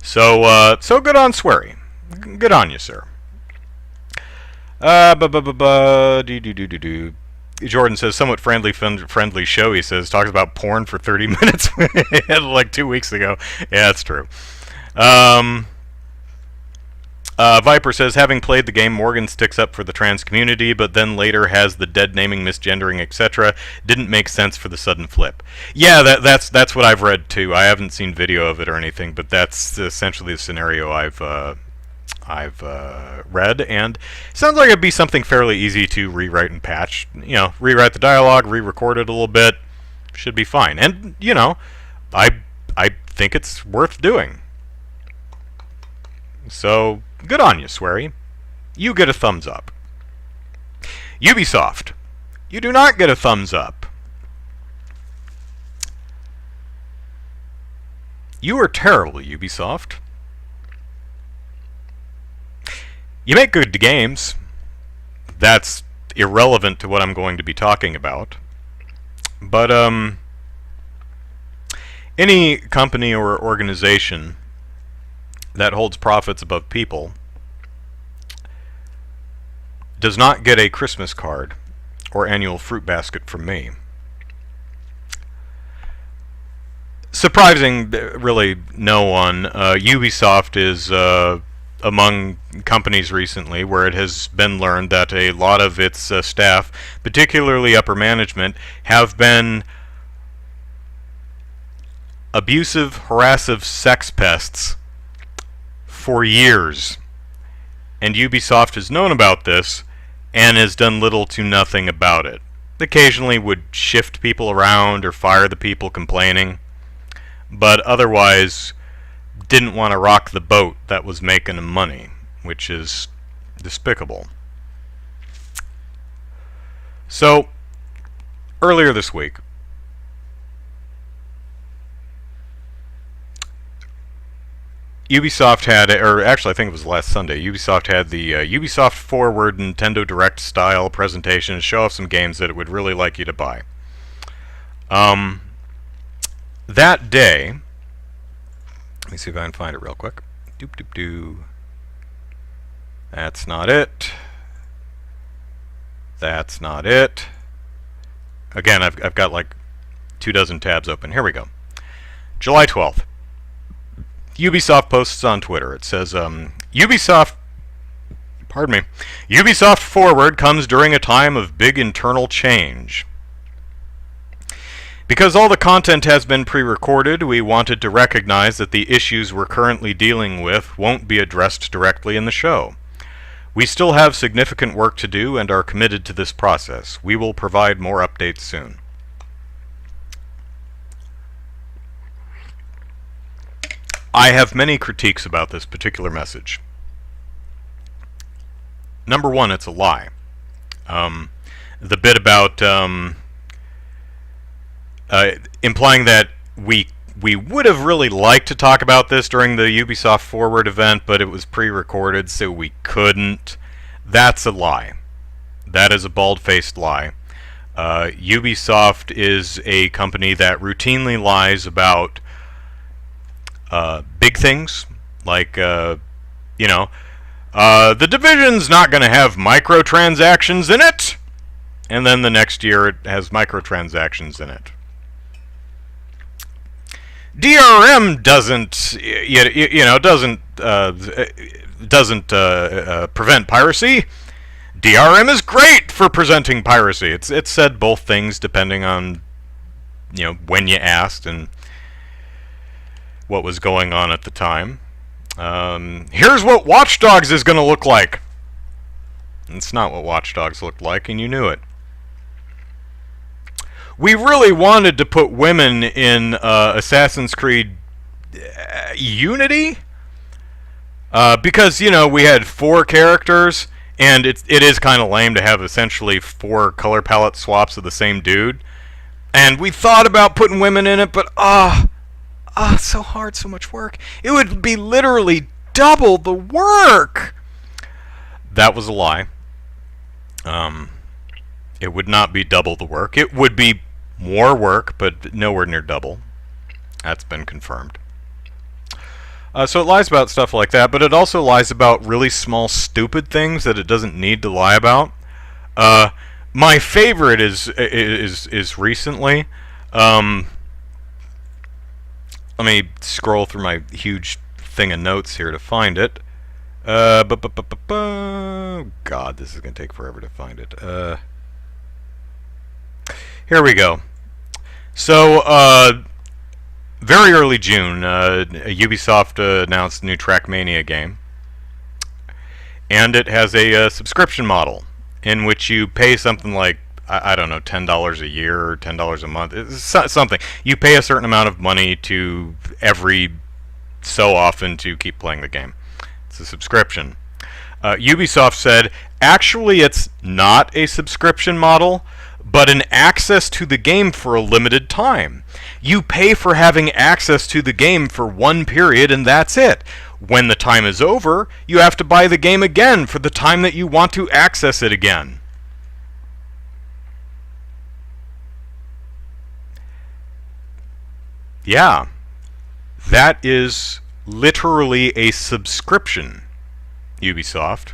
So good on Swery. Good on you, sir. Jordan says, somewhat friendly show, he says. Talks about porn for 30 minutes like 2 weeks ago. Yeah, that's true. Viper says, having played the game, Morgan sticks up for the trans community, but then later has the dead naming, misgendering, etc. Didn't make sense for the sudden flip. Yeah, that's what I've read too. I haven't seen video of it or anything, but that's essentially the scenario I've read, and it sounds like it'd be something fairly easy to rewrite and patch. You know, rewrite the dialogue, re-record it a little bit, should be fine. And you know, I think it's worth doing. So good on you, Swery. You get a thumbs up. Ubisoft, you do not get a thumbs up. You are terrible, Ubisoft. You make good games. That's irrelevant to what I'm going to be talking about. But any company or organization that holds profits above people does not get a Christmas card or annual fruit basket from me. Surprising, really, no one. Ubisoft is among companies recently where it has been learned that a lot of its staff, particularly upper management, have been abusive, harassive sex pests for years. And Ubisoft has known about this and has done little to nothing about it. Occasionally would shift people around or fire the people complaining, but otherwise didn't want to rock the boat that was making them money, which is despicable. So, earlier this week, Ubisoft had, or actually I think it was last Sunday, Ubisoft had the Ubisoft Forward Nintendo Direct style presentation to show off some games that it would really like you to buy. That day, let me see if I can find it real quick. Doop doop doo. That's not it. That's not it. Again, I've got like 24 tabs open. Here we go. July 12th. Ubisoft posts on Twitter. It says, Ubisoft Forward comes during a time of big internal change. Because all the content has been pre-recorded, we wanted to recognize that the issues we're currently dealing with won't be addressed directly in the show. We still have significant work to do and are committed to this process. We will provide more updates soon. I have many critiques about this particular message. Number one, it's a lie. The bit about implying that we would have really liked to talk about this during the Ubisoft Forward event, but it was pre-recorded, so we couldn't. That's a lie. That is a bald-faced lie. Ubisoft is a company that routinely lies about big things, like, The Division's not going to have microtransactions in it, and then the next year it has microtransactions in it. DRM doesn't prevent piracy. DRM is great for presenting piracy. It's said both things depending on when you asked and what was going on at the time. Here's what Watch Dogs is going to look like. It's not what Watch Dogs looked like, and you knew it. We really wanted to put women in Assassin's Creed Unity because we had 4 characters, and it is kind of lame to have essentially 4 color palette swaps of the same dude. And we thought about putting women in it, but so hard, so much work. It would be literally double the work. That was a lie. It would not be double the work. It would be more work, but nowhere near double. That's been confirmed. So it lies about stuff like that, but it also lies about really small, stupid things that it doesn't need to lie about. My favorite is recently. Let me scroll through my huge thing of notes here to find it. God, this is going to take forever to find it. Here we go. So, very early June, Ubisoft announced the new Trackmania game. And it has a subscription model in which you pay something like, I don't know, $10 a year or $10 a month. It's something. You pay a certain amount of money to every so often to keep playing the game. It's a subscription. Ubisoft said, actually it's not a subscription model, but an access to the game for a limited time. You pay for having access to the game for one period and that's it. When the time is over, you have to buy the game again for the time that you want to access it again. Yeah, that is literally a subscription, Ubisoft.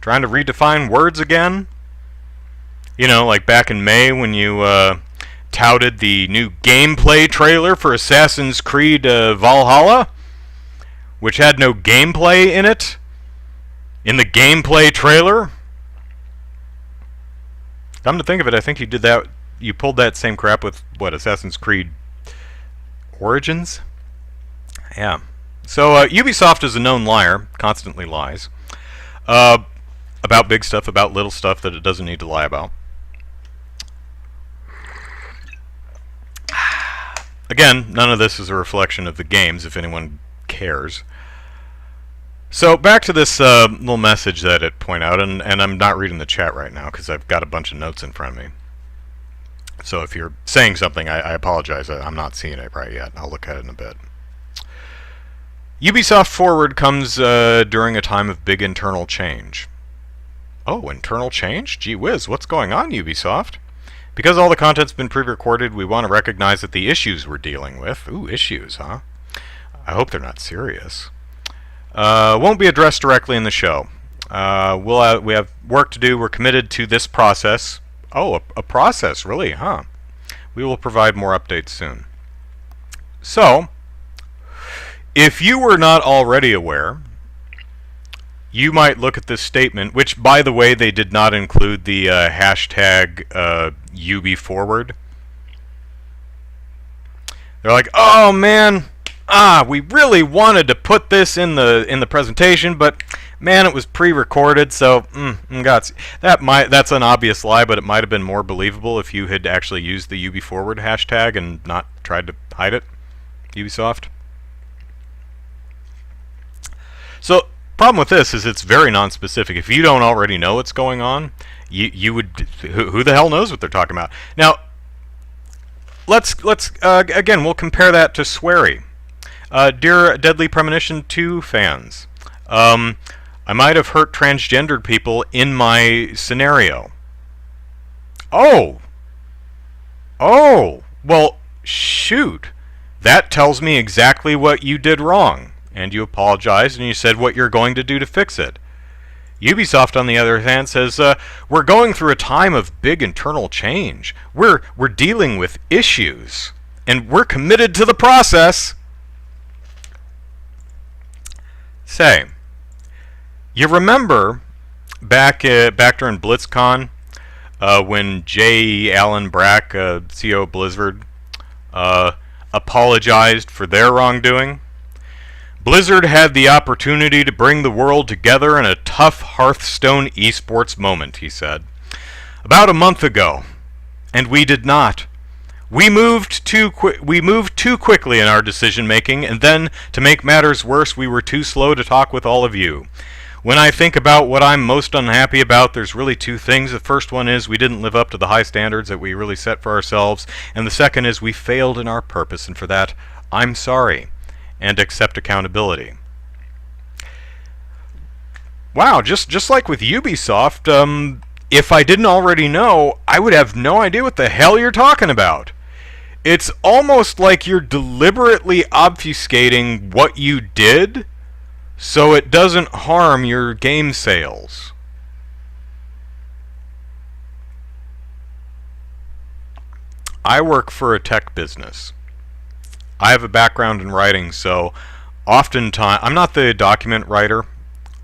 Trying to redefine words again? Like back in May when you touted the new gameplay trailer for Assassin's Creed Valhalla, which had no gameplay in it, in the gameplay trailer. Come to think of it, I think you did that. You pulled that same crap with, Assassin's Creed Origins? Yeah. So, Ubisoft is a known liar, constantly lies. About big stuff, about little stuff that it doesn't need to lie about. Again, none of this is a reflection of the games, if anyone cares. So, back to this little message that it pointed out, and I'm not reading the chat right now, because I've got a bunch of notes in front of me. So if you're saying something, I apologize. I'm not seeing it right yet. I'll look at it in a bit. Ubisoft Forward comes during a time of big internal change. Oh, internal change? Gee whiz, what's going on, Ubisoft? Because all the content's been pre-recorded, we want to recognize that the issues we're dealing with... Ooh, issues, huh? I hope they're not serious. Won't be addressed directly in the show. We have work to do. We're committed to this process. Oh, a process, really, huh? We will provide more updates soon. So, if you were not already aware, you might look at this statement, which, by the way, they did not include the hashtag Ubisoft Forward. They're like, oh man, we really wanted to put this in the presentation, but man, it was pre-recorded, so that's an obvious lie, but it might have been more believable if you had actually used the Ubisoft Forward hashtag and not tried to hide it, Ubisoft. So, problem with this is it's very non-specific. If you don't already know what's going on, you would, who the hell knows what they're talking about? Now, let's again, we'll compare that to Swery. Dear Deadly Premonition 2 fans, I might have hurt transgendered people in my scenario. Oh, well, shoot. That tells me exactly what you did wrong. And you apologized and you said what you're going to do to fix it. Ubisoft, on the other hand, says, we're going through a time of big internal change. We're dealing with issues. And we're committed to the process. Say, you remember back during BlitzCon when J. Allen Brack, CEO of Blizzard, apologized for their wrongdoing? Blizzard had the opportunity to bring the world together in a tough Hearthstone esports moment, he said. About a month ago, and we did not. We moved too quickly in our decision making, and then, to make matters worse, we were too slow to talk with all of you. When I think about what I'm most unhappy about, there's really two things. The first one is we didn't live up to the high standards that we really set for ourselves, and the second is we failed in our purpose, and for that, I'm sorry. And accept accountability. Wow, just like with Ubisoft, if I didn't already know, I would have no idea what the hell you're talking about. It's almost like you're deliberately obfuscating what you did so it doesn't harm your game sales. I work for a tech business. I have a background in writing, so oftentimes I'm not the document writer.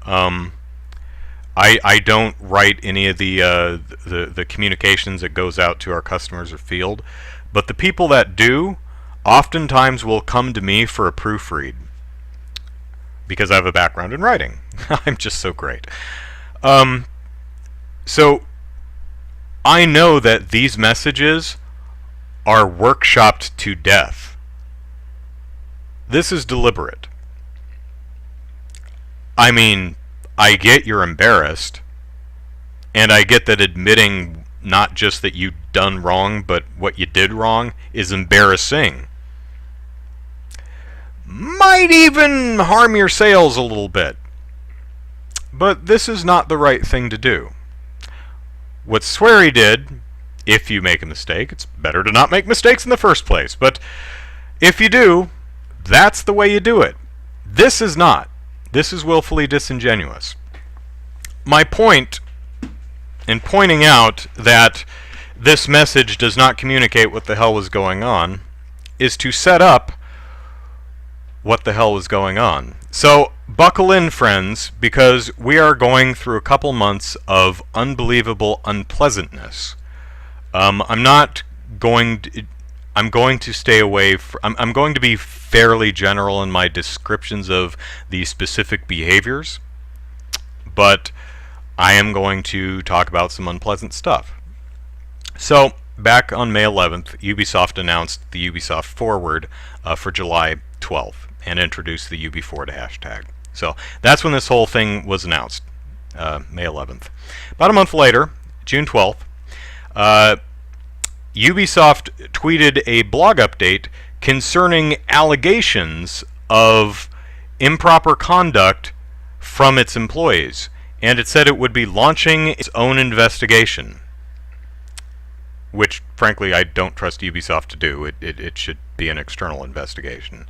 I don't write any of the communications that goes out to our customers or field, but the people that do oftentimes will come to me for a proofread because I have a background in writing. I'm just so great. So I know that these messages are workshopped to death. This is deliberate. I mean, I get you're embarrassed, and I get that admitting not just that you done wrong, but what you did wrong is embarrassing. Might even harm your sales a little bit. But this is not the right thing to do. What Swery did, if you make a mistake, it's better to not make mistakes in the first place, but if you do, that's the way you do it. This is not. This is willfully disingenuous. My point in pointing out that this message does not communicate what the hell was going on is to set up what the hell was going on. So buckle in, friends, because we are going through a couple months of unbelievable unpleasantness. I'm going to stay away. I'm going to be fairly general in my descriptions of the specific behaviors, but I am going to talk about some unpleasant stuff. So, back on May 11th, Ubisoft announced the Ubisoft Forward for July 12th and introduced the Ubisoft Forward hashtag. So, that's when this whole thing was announced, May 11th. About a month later, June 12th, Ubisoft tweeted a blog update concerning allegations of improper conduct from its employees, and it said it would be launching its own investigation, which, frankly, I don't trust Ubisoft to do. It should be an external investigation.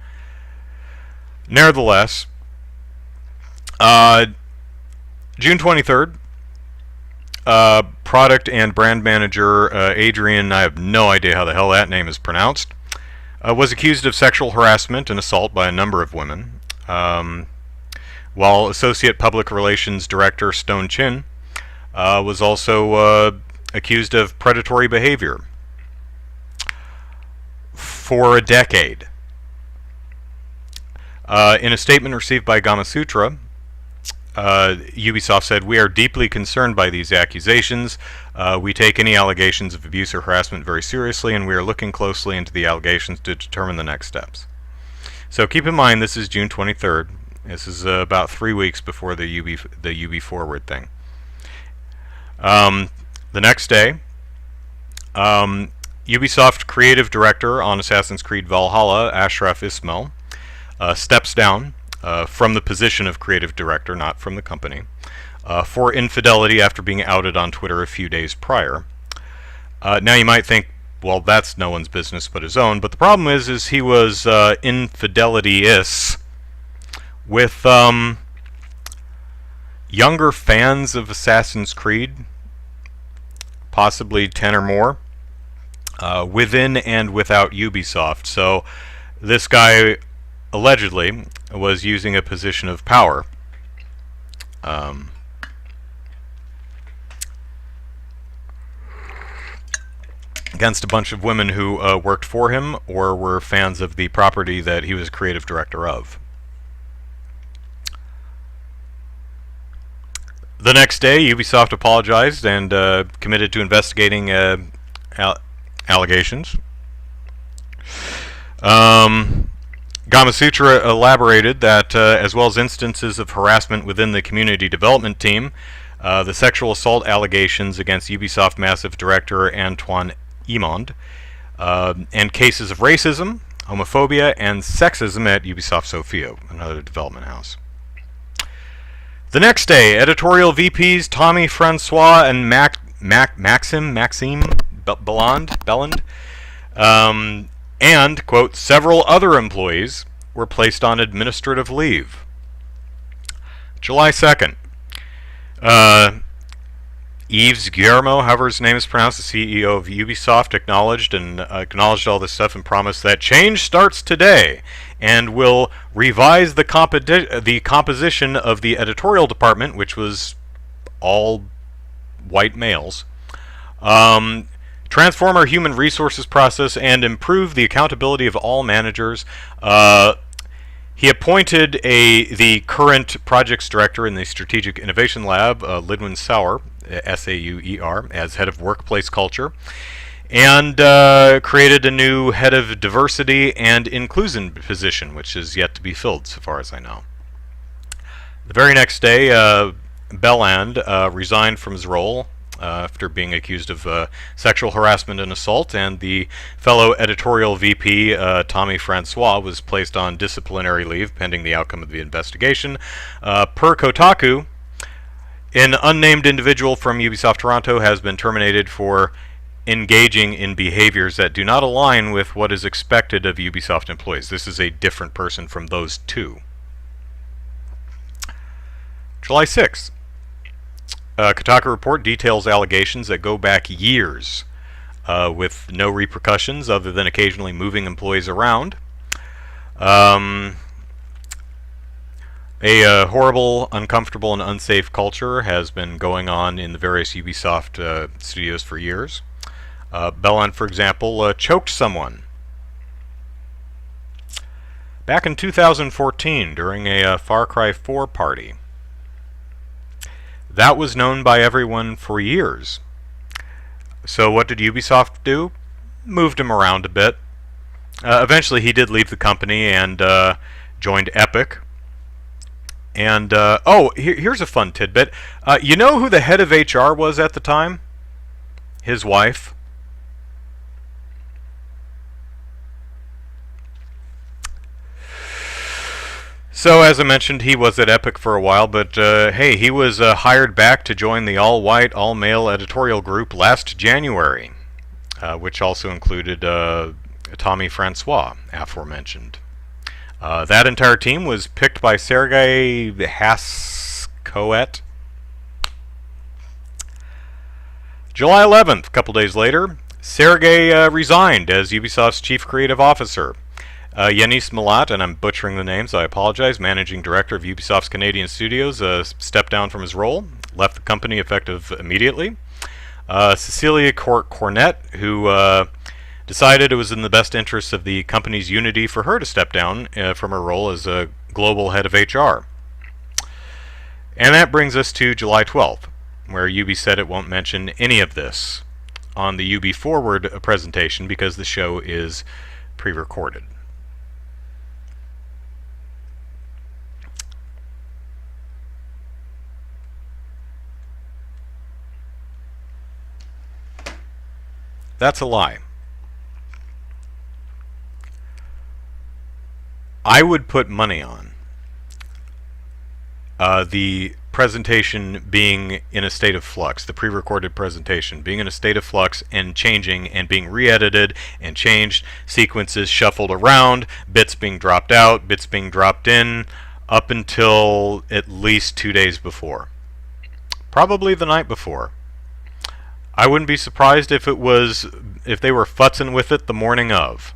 Nevertheless, June 23rd, product and brand manager Adrian, I have no idea how the hell that name is pronounced, was accused of sexual harassment and assault by a number of women, while Associate Public Relations Director Stone Chin was also accused of predatory behavior for a decade. In a statement received by Gamasutra, Ubisoft said, "We are deeply concerned by these accusations. We take any allegations of abuse or harassment very seriously, and we are looking closely into the allegations to determine the next steps." So keep in mind, this is June 23rd. This is about 3 weeks before the Ubi Forward thing. The next day, Ubisoft creative director on Assassin's Creed Valhalla, Ashraf Ismail, steps down from the position of creative director, not from the company, for infidelity after being outed on Twitter a few days prior. Now you might think, well, that's no one's business but his own, but the problem is he was infidelity-is with younger fans of Assassin's Creed, possibly 10 or more, within and without Ubisoft. So this guy allegedly was using a position of power against a bunch of women who worked for him or were fans of the property that he was creative director of. The next day, Ubisoft apologized and committed to investigating allegations. Gamasutra elaborated that, as well as instances of harassment within the community development team, the sexual assault allegations against Ubisoft Massive Director Antoine Imond, and cases of racism, homophobia, and sexism at Ubisoft Sofia, another development house. The next day, editorial VPs Tommy Francois and Maxime Belland, and, quote, several other employees were placed on administrative leave. July 2nd, Yves Guillermo, however his name is pronounced, the CEO of Ubisoft, acknowledged all this stuff and promised that change starts today and will revise the composition of the editorial department, which was all white males, transform our human resources process, and improve the accountability of all managers. He appointed the current projects director in the Strategic Innovation Lab, Lidwin Sauer, S-A-U-E-R, as head of workplace culture, and created a new head of diversity and inclusion position, which is yet to be filled, so far as I know. The very next day, Belland resigned from his role after being accused of sexual harassment and assault, and the fellow editorial VP, Tommy Francois, was placed on disciplinary leave pending the outcome of the investigation. Per Kotaku, an unnamed individual from Ubisoft Toronto has been terminated for engaging in behaviors that do not align with what is expected of Ubisoft employees. This is a different person from those two. July 6th. Kotaku report details allegations that go back years with no repercussions other than occasionally moving employees around. A horrible, uncomfortable, and unsafe culture has been going on in the various Ubisoft studios for years. Belland, for example, choked someone back in 2014 during a Far Cry 4 party. That was known by everyone for years. So what did Ubisoft do? Moved him around a bit. Eventually he did leave the company and joined Epic. And, here's a fun tidbit. You know who the head of HR was at the time? His wife. So, as I mentioned, he was at Epic for a while, but hey, he was hired back to join the all-white, all-male editorial group last January, which also included Tommy Francois, aforementioned. That entire team was picked by Sergei Haskoet. July 11th, a couple days later, Sergey resigned as Ubisoft's chief creative officer. Yanis Malat, and I'm butchering the names, I apologize, managing director of Ubisoft's Canadian studios, stepped down from his role, left the company effective immediately. Cecilia Cornett, who decided it was in the best interest of the company's unity for her to step down from her role as a global head of HR. And that brings us to July 12th, where Ubi said it won't mention any of this on the Ubi Forward presentation because the show is pre-recorded. That's a lie. I would put money on the presentation being in a state of flux, the pre-recorded presentation being in a state of flux and changing and being re-edited and changed, sequences shuffled around, bits being dropped out, bits being dropped in, up until at least 2 days before. Probably the night before. I wouldn't be surprised if they were futzing with it the morning of.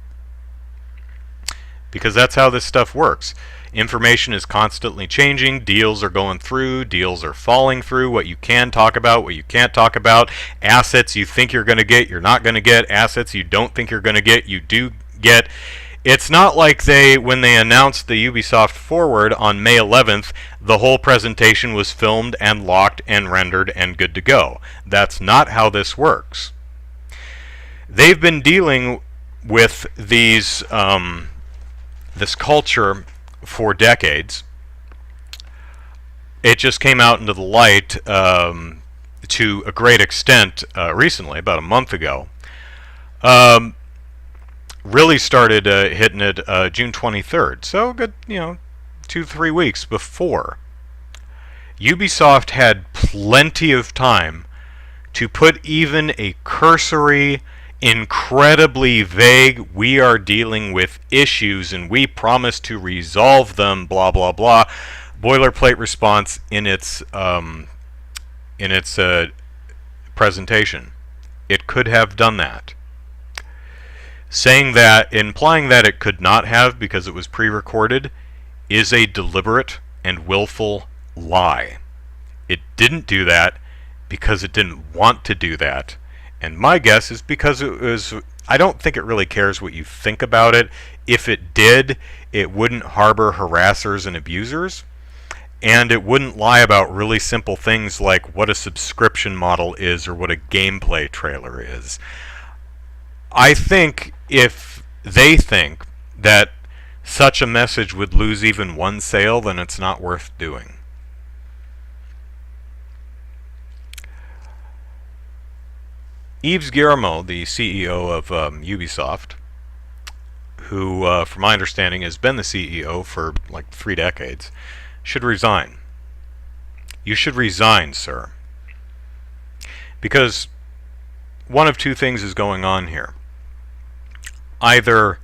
Because that's how this stuff works. Information is constantly changing, deals are going through, deals are falling through, what you can talk about, what you can't talk about, assets you think you're going to get, you're not going to get, assets you don't think you're going to get, you do get. It's not like when they announced the Ubisoft Forward on May 11th, the whole presentation was filmed and locked and rendered and good to go. That's not how this works. They've been dealing with this culture for decades. It just came out into the light to a great extent recently, about a month ago. Really started hitting it June 23rd, so good, 2-3 weeks before. Ubisoft had plenty of time to put even a cursory, incredibly vague, we are dealing with issues and we promise to resolve them, blah blah blah, boilerplate response in its presentation. It could have done that. Saying that, implying that it could not have because it was pre-recorded, is a deliberate and willful lie. It didn't do that because it didn't want to do that. And my guess is because it was, I don't think it really cares what you think about it. If it did, it wouldn't harbor harassers and abusers. And it wouldn't lie about really simple things like what a subscription model is or what a gameplay trailer is. I think if they think that such a message would lose even one sale, then it's not worth doing. Yves Guillemot, the CEO of Ubisoft, who, from my understanding, has been the CEO for like 3 decades, should resign. You should resign, sir. Because one of two things is going on here. Either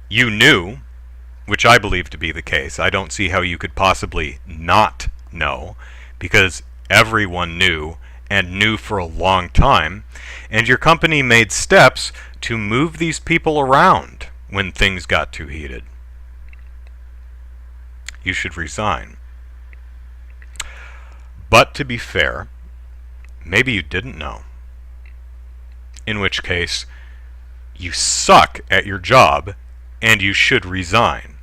you knew, which I believe to be the case. I don't see how you could possibly not know, because everyone knew and knew for a long time, and your company made steps to move these people around when things got too heated. You should resign. But to be fair, maybe you didn't know. In which case, you suck at your job and you should resign.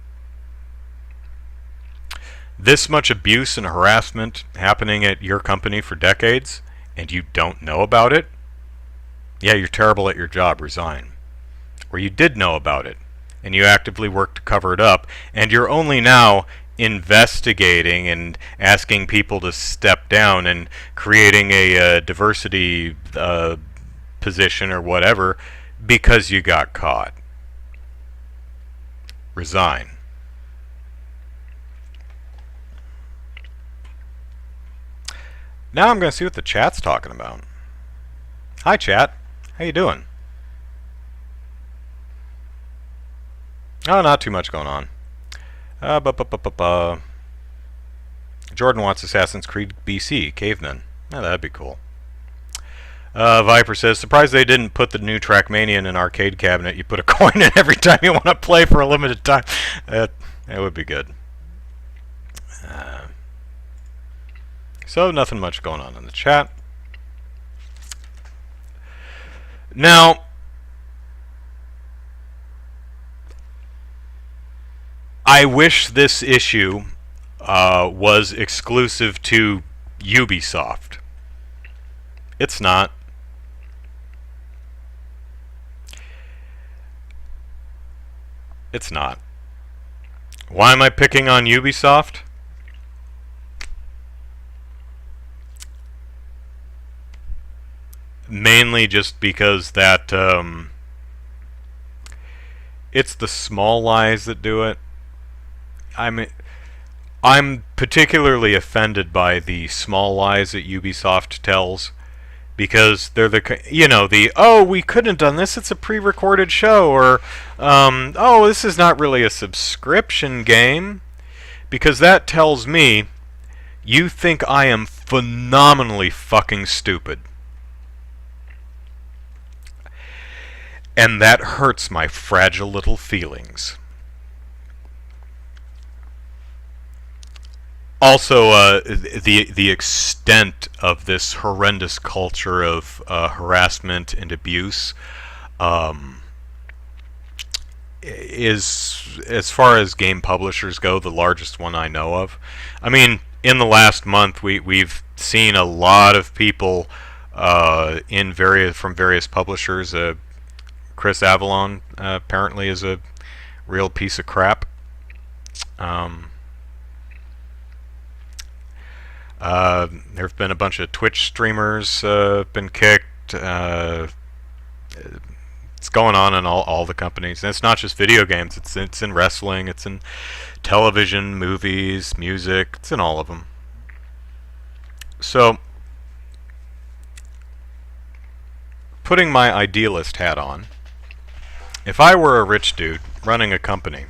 This much abuse and harassment happening at your company for decades and you don't know about it? Yeah, you're terrible at your job, resign. Or you did know about it and you actively worked to cover it up and you're only now investigating and asking people to step down and creating a diversity position or whatever because you got caught. Resign. Now I'm going to see what the chat's talking about. Hi chat, how you doing? Oh, not too much going on. Jordan wants Assassin's Creed BC, Cavemen. Oh, that'd be cool. Viper says, surprised they didn't put the new Trackmania in an arcade cabinet. You put a coin in every time you want to play for a limited time. That would be good. So nothing much going on in the chat. Now, I wish this issue was exclusive to Ubisoft. It's not. It's not. Why am I picking on Ubisoft? Mainly just because that it's the small lies that do it. I'm particularly offended by the small lies that Ubisoft tells, because they're the oh, we couldn't have done this, it's a pre-recorded show, or oh, this is not really a subscription game, because that tells me you think I am phenomenally fucking stupid. And that hurts my fragile little feelings. Also, the extent of this horrendous culture of harassment and abuse is, as far as game publishers go, the largest one I know of. I mean, in the last month, we've seen a lot of people from various publishers. Chris Avalon apparently is a real piece of crap. There have been a bunch of Twitch streamers been kicked. It's going on in all the companies. And it's not just video games. It's in wrestling. It's in television, movies, music. It's in all of them. So, putting my idealist hat on, if I were a rich dude running a company,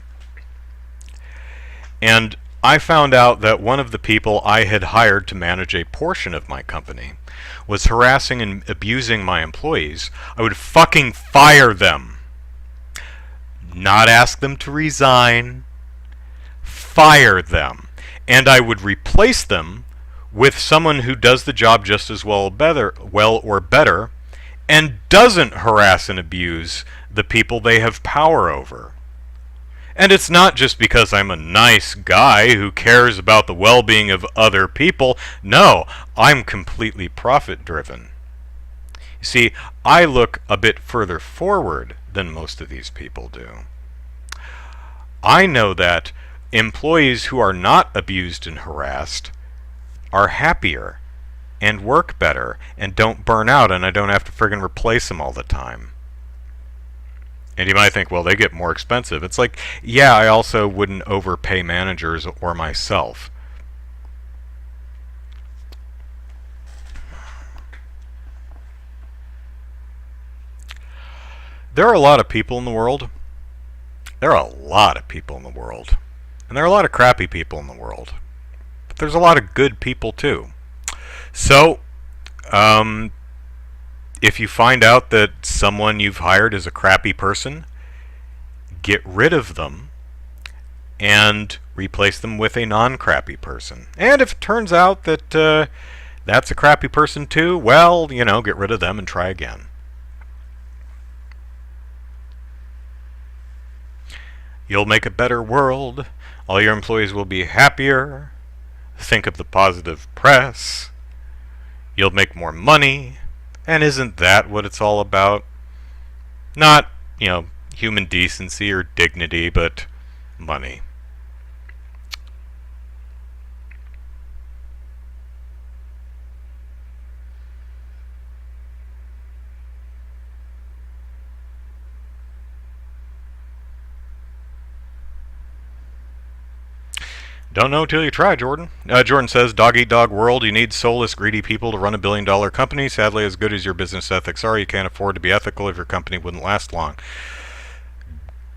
and I found out that one of the people I had hired to manage a portion of my company was harassing and abusing my employees, I would fucking fire them. Not ask them to resign. Fire them. And I would replace them with someone who does the job just as well or better, and doesn't harass and abuse the people they have power over. And it's not just because I'm a nice guy who cares about the well-being of other people. No, I'm completely profit-driven. You see, I look a bit further forward than most of these people do. I know that employees who are not abused and harassed are happier and work better and don't burn out, and I don't have to friggin' replace them all the time. And you might think, well, they get more expensive. It's like, yeah, I also wouldn't overpay managers or myself. There are a lot of people in the world. There are a lot of people in the world. And there are a lot of crappy people in the world. But there's a lot of good people too. So, if you find out that someone you've hired is a crappy person, get rid of them and replace them with a non-crappy person. And if it turns out that that's a crappy person too, well, get rid of them and try again. You'll make a better world. All your employees will be happier. Think of the positive press. You'll make more money. And isn't that what it's all about? Not, human decency or dignity, but money. Don't know till you try, Jordan. Jordan says, dog eat dog world, you need soulless, greedy people to run $1 billion company. Sadly, as good as your business ethics are, you can't afford to be ethical if your company wouldn't last long.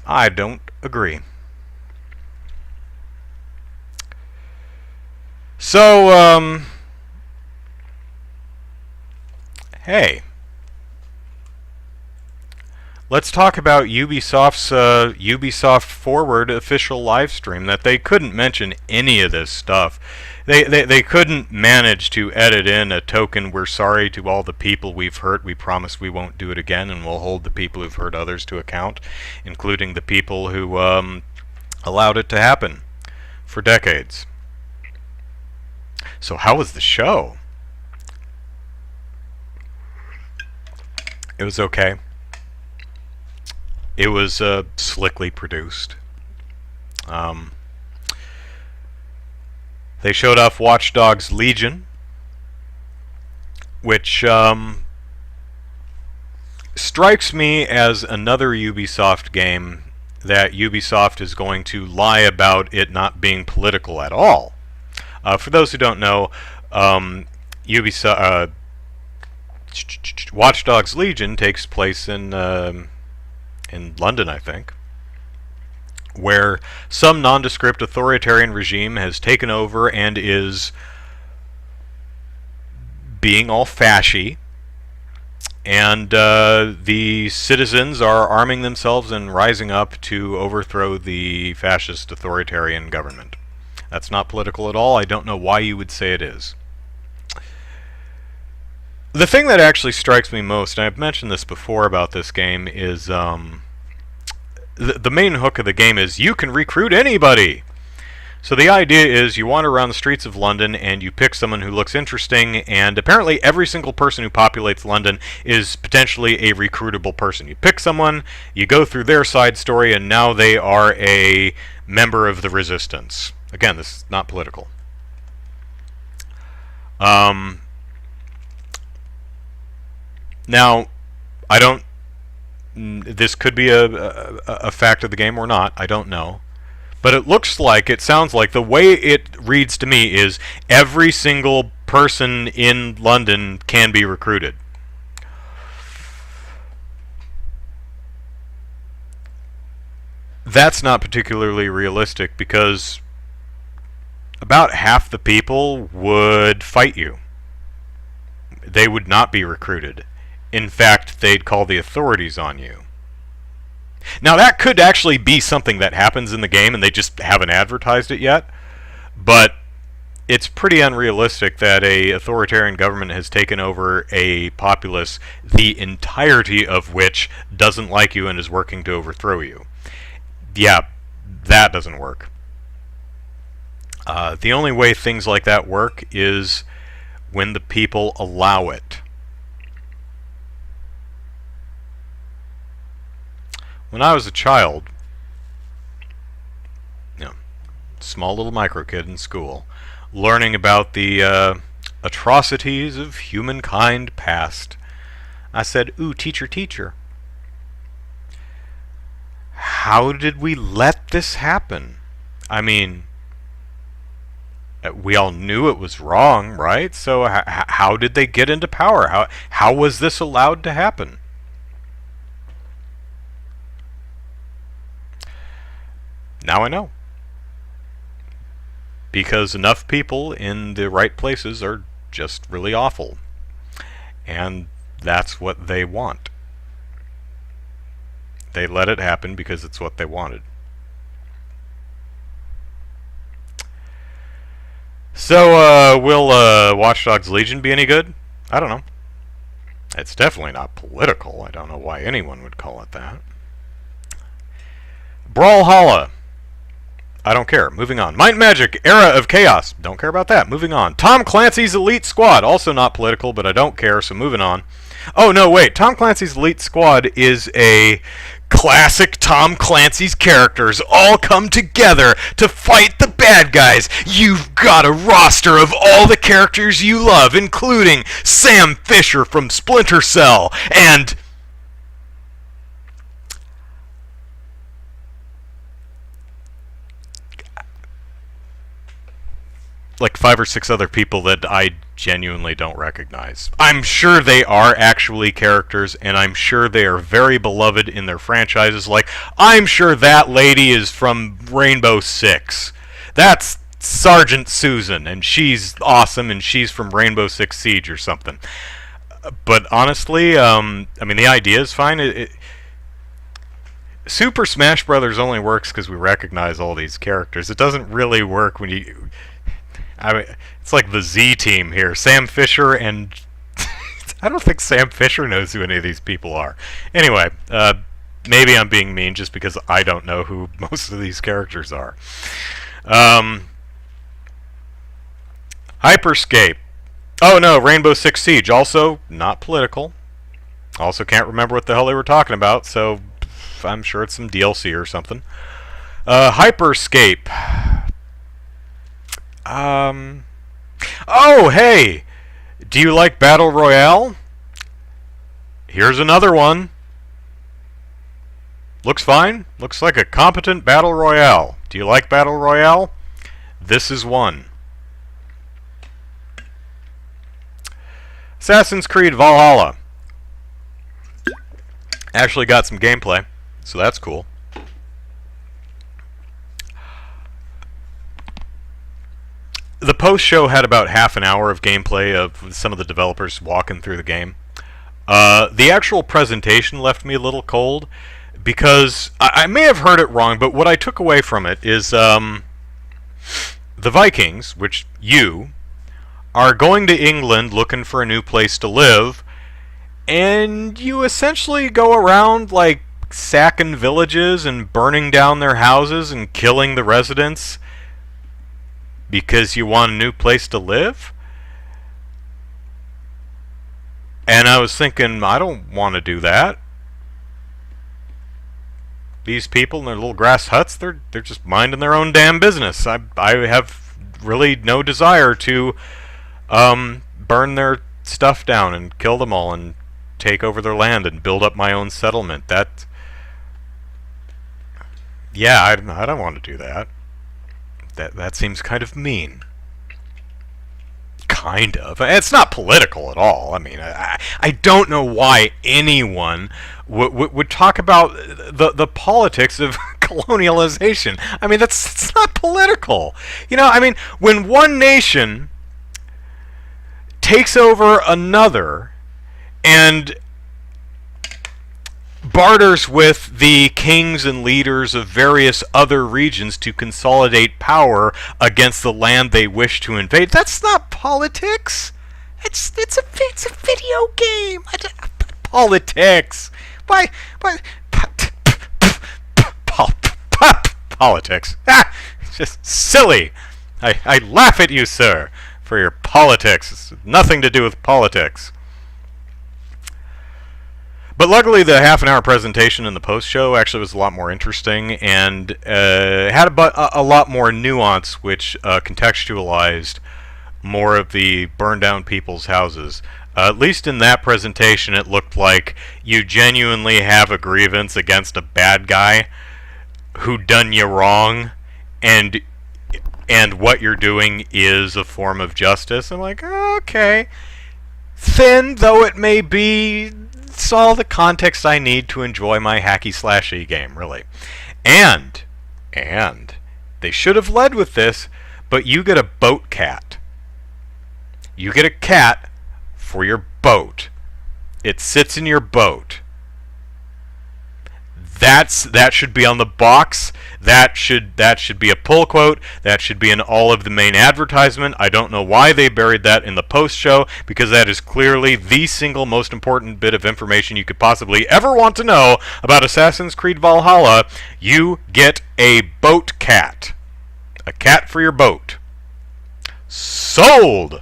I don't agree. So, hey, Let's talk about Ubisoft's Ubisoft Forward official live stream. That they couldn't mention any of this stuff. They couldn't manage to edit in a token, "We're sorry to all the people we've hurt. We promise we won't do it again, and we'll hold the people who've hurt others to account," including the people who allowed it to happen for decades. So how was the show? It was okay. It was slickly produced. They showed off Watch Dogs Legion, which strikes me as another Ubisoft game that Ubisoft is going to lie about it not being political at all. For those who don't know, Ubisoft Watch Dogs Legion takes place in London, I think, where some nondescript authoritarian regime has taken over and is being all fashy, and the citizens are arming themselves and rising up to overthrow the fascist authoritarian government. That's not political at all. I don't know why you would say it is. The thing that actually strikes me most, and I've mentioned this before about this game, is the main hook of the game is you can recruit anybody. So the idea is you wander around the streets of London and you pick someone who looks interesting, and apparently every single person who populates London is potentially a recruitable person. You pick someone, you go through their side story, and now they are a member of the resistance. Again, this is not political. Now, I don't. This could be a fact of the game or not. I don't know. But it looks like, it sounds like, the way it reads to me is every single person in London can be recruited. That's not particularly realistic, because about half the people would fight you. They would not be recruited. In fact, they'd call the authorities on you. Now, that could actually be something that happens in the game, and they just haven't advertised it yet. But it's pretty unrealistic that a authoritarian government has taken over a populace, the entirety of which doesn't like you and is working to overthrow you. Yeah, that doesn't work. The only way things like that work is when the people allow it. When I was a child, small little micro kid in school, learning about the atrocities of humankind past, I said, "Ooh, teacher, teacher, how did we let this happen?" I mean, we all knew it was wrong, right? So how did they get into power? How was this allowed to happen? Now I know. Because enough people in the right places are just really awful. And that's what they want. They let it happen because it's what they wanted. So, will Watch Dogs Legion be any good? I don't know. It's definitely not political. I don't know why anyone would call it that. Brawlhalla. I don't care. Moving on. Might and Magic, Era of Chaos. Don't care about that. Moving on. Tom Clancy's Elite Squad. Also not political, but I don't care, so moving on. Oh, no, wait. Tom Clancy's Elite Squad is a classic Tom Clancy's characters all come together to fight the bad guys. You've got a roster of all the characters you love, including Sam Fisher from Splinter Cell and like 5 or 6 other people that I genuinely don't recognize. I'm sure they are actually characters, and I'm sure they are very beloved in their franchises. Like, I'm sure that lady is from Rainbow Six. That's Sergeant Susan, and she's awesome, and she's from Rainbow Six Siege or something. But honestly, I mean, the idea is fine. Super Smash Brothers only works because we recognize all these characters. It doesn't really work when you. I mean, it's like the Z team here. Sam Fisher and I don't think Sam Fisher knows who any of these people are. Anyway, maybe I'm being mean just because I don't know who most of these characters are. Hyperscape. Oh no, Rainbow Six Siege. Also not political. Also can't remember what the hell they were talking about, so I'm sure it's some DLC or something. Hyperscape. Oh, hey! Do you like Battle Royale? Here's another one. Looks fine. Looks like a competent Battle Royale. Do you like Battle Royale? This is one. Assassin's Creed Valhalla. Actually got some gameplay, so that's cool. The post-show had about half an hour of gameplay of some of the developers walking through the game. The actual presentation left me a little cold, because I may have heard it wrong, but what I took away from it is the Vikings, which you, are going to England looking for a new place to live, and you essentially go around like sacking villages and burning down their houses and killing the residents because you want a new place to live? And I was thinking, I don't want to do that. These people in their little grass huts, they're just minding their own damn business. I have really no desire to burn their stuff down and kill them all and take over their land and build up my own settlement. Yeah, I don't want to do that. That seems kind of mean. Kind of. It's not political at all. I mean, I don't know why anyone would talk about the politics of colonialization. I mean, it's not political. You know, I mean, when one nation takes over another and barters with the kings and leaders of various other regions to consolidate power against the land they wish to invade, that's not politics. It's a video game. Politics. Why politics? Ah, it's just silly. I laugh at you, sir, for your politics. It's nothing to do with politics. But luckily, the half-an-hour presentation in the post-show actually was a lot more interesting and had a lot more nuance, which contextualized more of the burned-down people's houses. At least in that presentation, it looked like you genuinely have a grievance against a bad guy who done you wrong, and what you're doing is a form of justice. I'm like, okay. Thin though it may be, it's all the context I need to enjoy my hacky-slashy game, really. And they should have led with this, but you get a boat cat. You get a cat for your boat. It sits in your boat. That should be on the box. That should be a pull quote. That should be in all of the main advertisement. I don't know why they buried that in the post show, because that is clearly the single most important bit of information you could possibly ever want to know about Assassin's Creed Valhalla. You get a boat cat. A cat for your boat. Sold!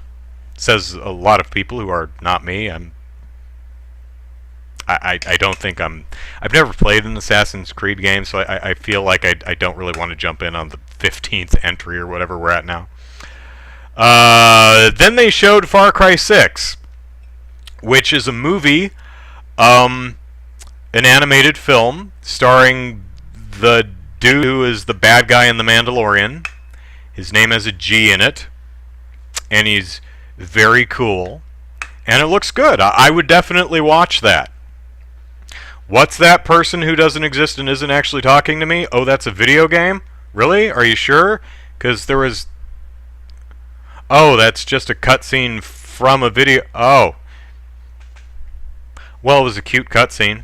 Says a lot of people who are not me. I don't think I've never played an Assassin's Creed game, so I feel like I don't really want to jump in on the 15th entry or whatever we're at now. Then they showed Far Cry 6, which is a movie, an animated film starring the dude who is the bad guy in The Mandalorian. His name has a G in it, and he's very cool, and it looks good. I would definitely watch that. What's that person who doesn't exist and isn't actually talking to me? Oh, that's a video game? Really? Are you sure? Because there was... Oh, that's just a cutscene from a video... Oh. Well, it was a cute cutscene.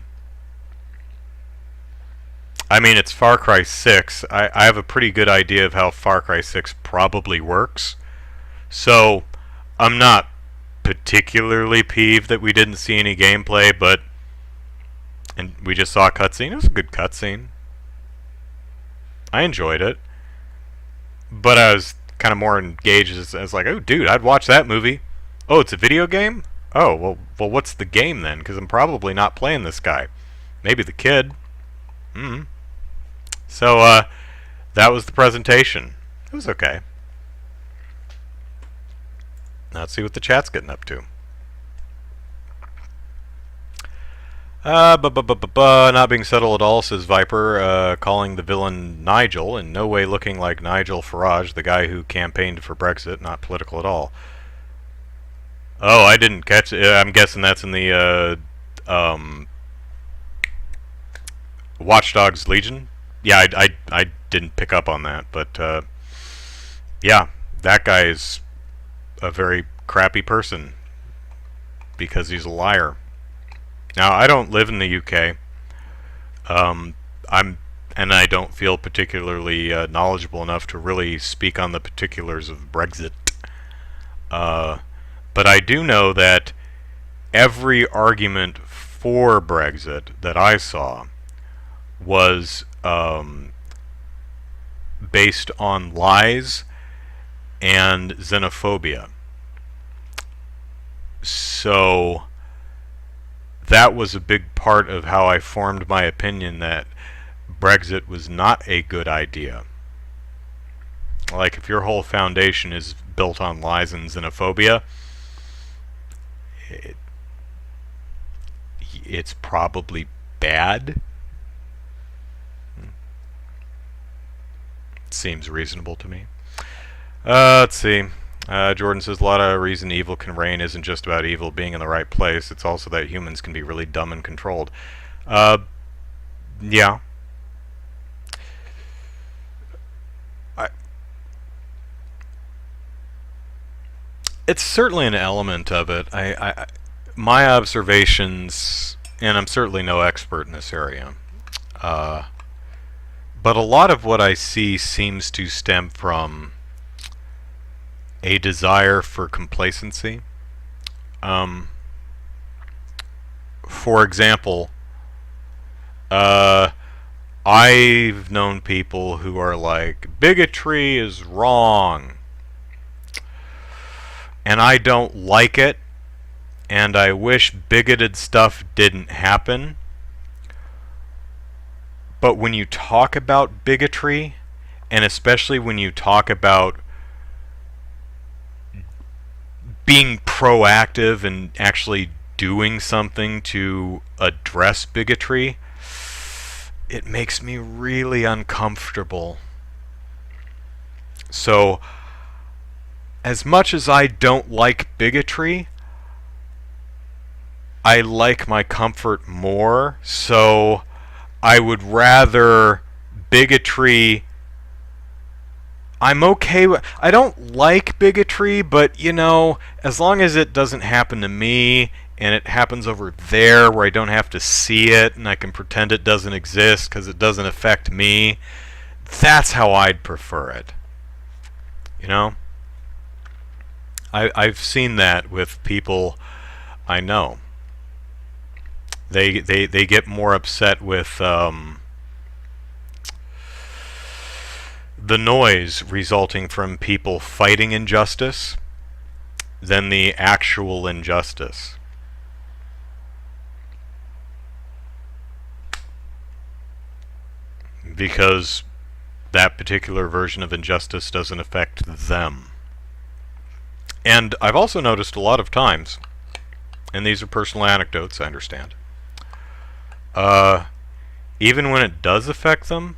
I mean, it's Far Cry 6. I have a pretty good idea of how Far Cry 6 probably works. So, I'm not particularly peeved that we didn't see any gameplay, but and we just saw a cutscene. It was a good cutscene. I enjoyed it. But I was kind of more engaged as like, oh, dude, I'd watch that movie. Oh, it's a video game? Oh, well, what's the game then? Because I'm probably not playing this guy. Maybe the kid. Hmm. So, that was the presentation. It was okay. Now let's see what the chat's getting up to. Not being subtle at all, says Viper, calling the villain Nigel, in no way looking like Nigel Farage, the guy who campaigned for Brexit, not political at all. Oh, I didn't catch it. I'm guessing that's in the, Watch Dogs Legion? Yeah, I didn't pick up on that, but, yeah, that guy is a very crappy person because he's a liar. Now, I don't live in the UK. And I don't feel particularly knowledgeable enough to really speak on the particulars of Brexit. But I do know that every argument for Brexit that I saw was based on lies and xenophobia. So that was a big part of how I formed my opinion that Brexit was not a good idea. Like, if your whole foundation is built on lies and xenophobia, it's probably bad. Seems reasonable to me. Let's see. Jordan says, a lot of reason evil can reign isn't just about evil being in the right place. It's also that humans can be really dumb and controlled. Yeah. It's certainly an element of it. My observations, and I'm certainly no expert in this area, but a lot of what I see seems to stem from a desire for complacency. For example, I've known people who are like, bigotry is wrong, and I don't like it, and I wish bigoted stuff didn't happen. But when you talk about bigotry, and especially when you talk about being proactive and actually doing something to address bigotry, it makes me really uncomfortable. So, as much as I don't like bigotry, I like my comfort more, so I would rather bigotry. I'm okay with. I don't like bigotry, but you know, as long as it doesn't happen to me and it happens over there where I don't have to see it and I can pretend it doesn't exist because it doesn't affect me, that's how I'd prefer it. You know? I've seen that with people I know. They get more upset with the noise resulting from people fighting injustice than the actual injustice. Because that particular version of injustice doesn't affect them. And I've also noticed a lot of times, and these are personal anecdotes, I understand, even when it does affect them,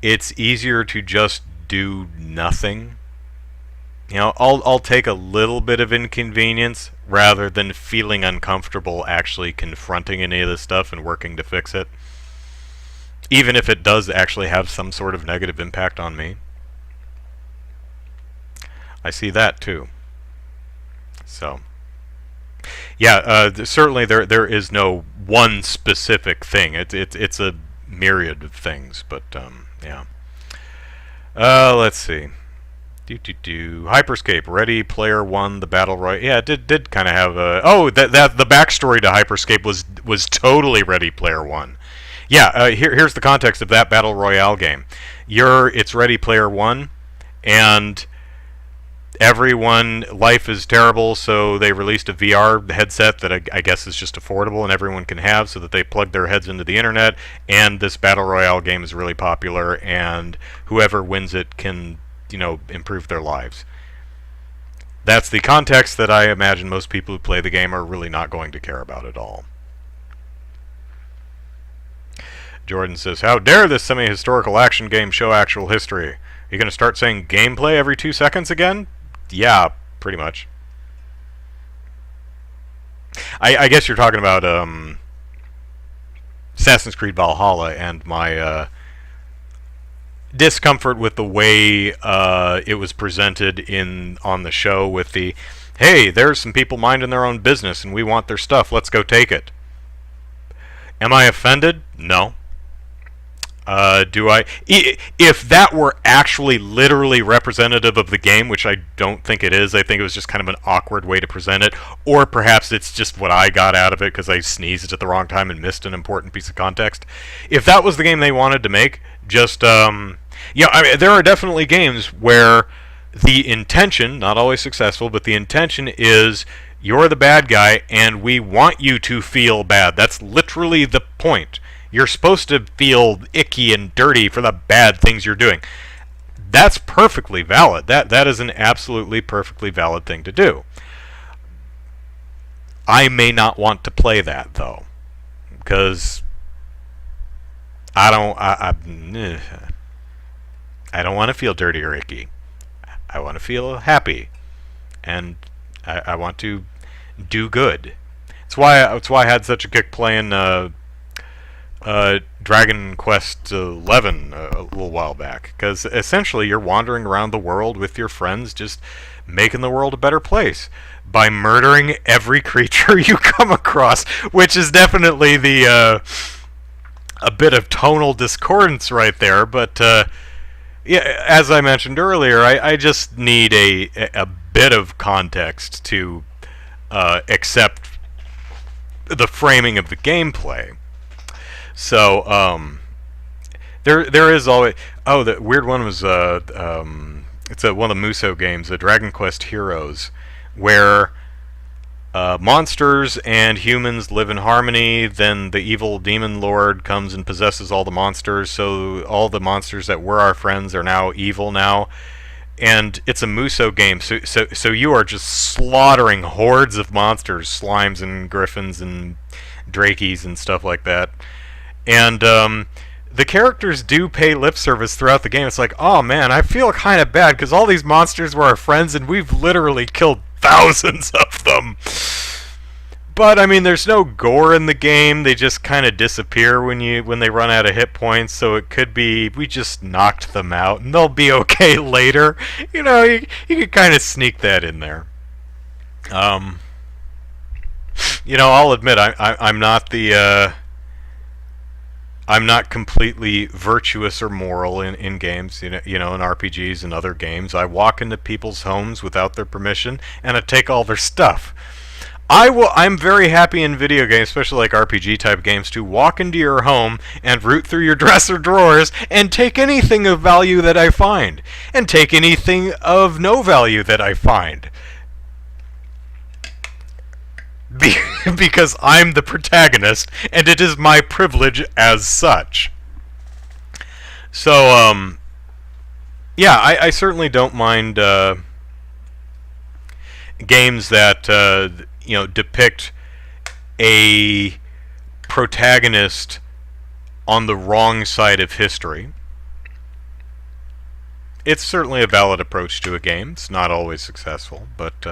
it's easier to just do nothing. You know, I'll take a little bit of inconvenience rather than feeling uncomfortable actually confronting any of this stuff and working to fix it, even if it does actually have some sort of negative impact on me. I see that too. So, yeah, certainly there is no one specific thing. It's a myriad of things. But yeah. Let's see. Hyperscape, Ready Player One, the Battle Royale. Yeah, it did kind of have a. Oh, that the backstory to Hyperscape was totally Ready Player One. Yeah, here's the context of that Battle Royale game. It's Ready Player One, and everyone, life is terrible, so they released a VR headset that I guess is just affordable and everyone can have, so that they plug their heads into the internet, and this Battle Royale game is really popular, and whoever wins it can, improve their lives. That's the context that I imagine most people who play the game are really not going to care about at all. Jordan says, how dare this semi-historical action game show actual history? Are you going to start saying gameplay every 2 seconds again? Yeah, pretty much. I guess you're talking about Assassin's Creed Valhalla and my discomfort with the way it was presented on the show with the, hey, there's some people minding their own business and we want their stuff, let's go take it. Am I offended? No. If that were actually literally representative of the game, which I don't think it is, I think it was just kind of an awkward way to present it, or perhaps it's just what I got out of it because I sneezed at the wrong time and missed an important piece of context. If that was the game they wanted to make, just, there are definitely games where the intention, not always successful, but the intention is you're the bad guy and we want you to feel bad. That's literally the point. You're supposed to feel icky and dirty for the bad things you're doing. That's perfectly valid. That is an absolutely perfectly valid thing to do. I may not want to play that though, because I don't want to feel dirty or icky. I want to feel happy, and I want to do good. That's why I had such a kick playing Dragon Quest XI a little while back, because essentially you're wandering around the world with your friends, just making the world a better place by murdering every creature you come across, which is definitely a bit of tonal discordance right there. But yeah, as I mentioned earlier, I just need a bit of context to accept the framing of the gameplay. So there is always. Oh, the weird one was it's one of the Muso games, the Dragon Quest Heroes, where monsters and humans live in harmony. Then the evil demon lord comes and possesses all the monsters. So all the monsters that were our friends are now evil now. And it's a Muso game, so you are just slaughtering hordes of monsters, slimes and griffins and drakies and stuff like that. And the characters do pay lip service throughout the game. It's like, oh man, I feel kind of bad because all these monsters were our friends and we've literally killed thousands of them. But I mean, there's no gore in the game. They just kind of disappear when they run out of hit points. So it could be we just knocked them out and they'll be okay later. You could kind of sneak that in there. I'll admit I'm not the I'm not completely virtuous or moral in games, in RPGs and other games. I walk into people's homes without their permission, and I take all their stuff. I'm very happy in video games, especially like RPG type games, to walk into your home and root through your dresser drawers and take anything of value that I find, and take anything of no value that I find. Because I'm the protagonist, and it is my privilege as such. So, yeah, I certainly don't mind games that depict a protagonist on the wrong side of history. It's certainly a valid approach to a game. It's not always successful, but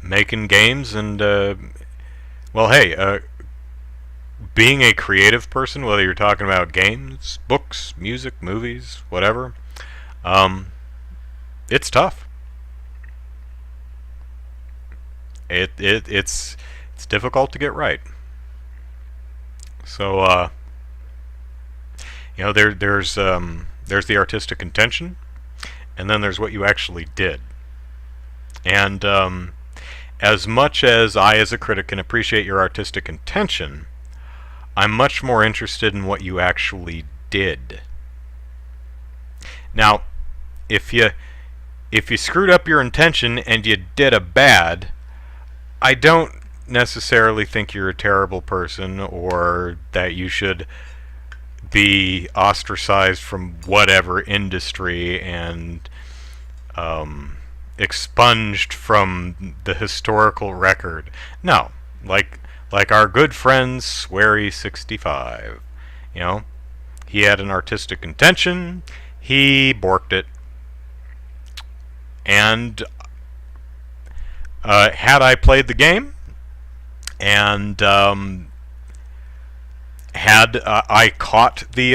making games and being a creative person, whether you're talking about games, books, music, movies, whatever, it's tough. It's It's difficult to get right. So, there's the artistic intention, and then there's what you actually did. And as much as I, as a critic, can appreciate your artistic intention, I'm much more interested in what you actually did. Now, if you screwed up your intention and you did a bad, I don't necessarily think you're a terrible person or that you should be ostracized from whatever industry and expunged from the historical record. No, like our good friend Swery 65. He had an artistic intention, he borked it, and had I played the game and had I caught the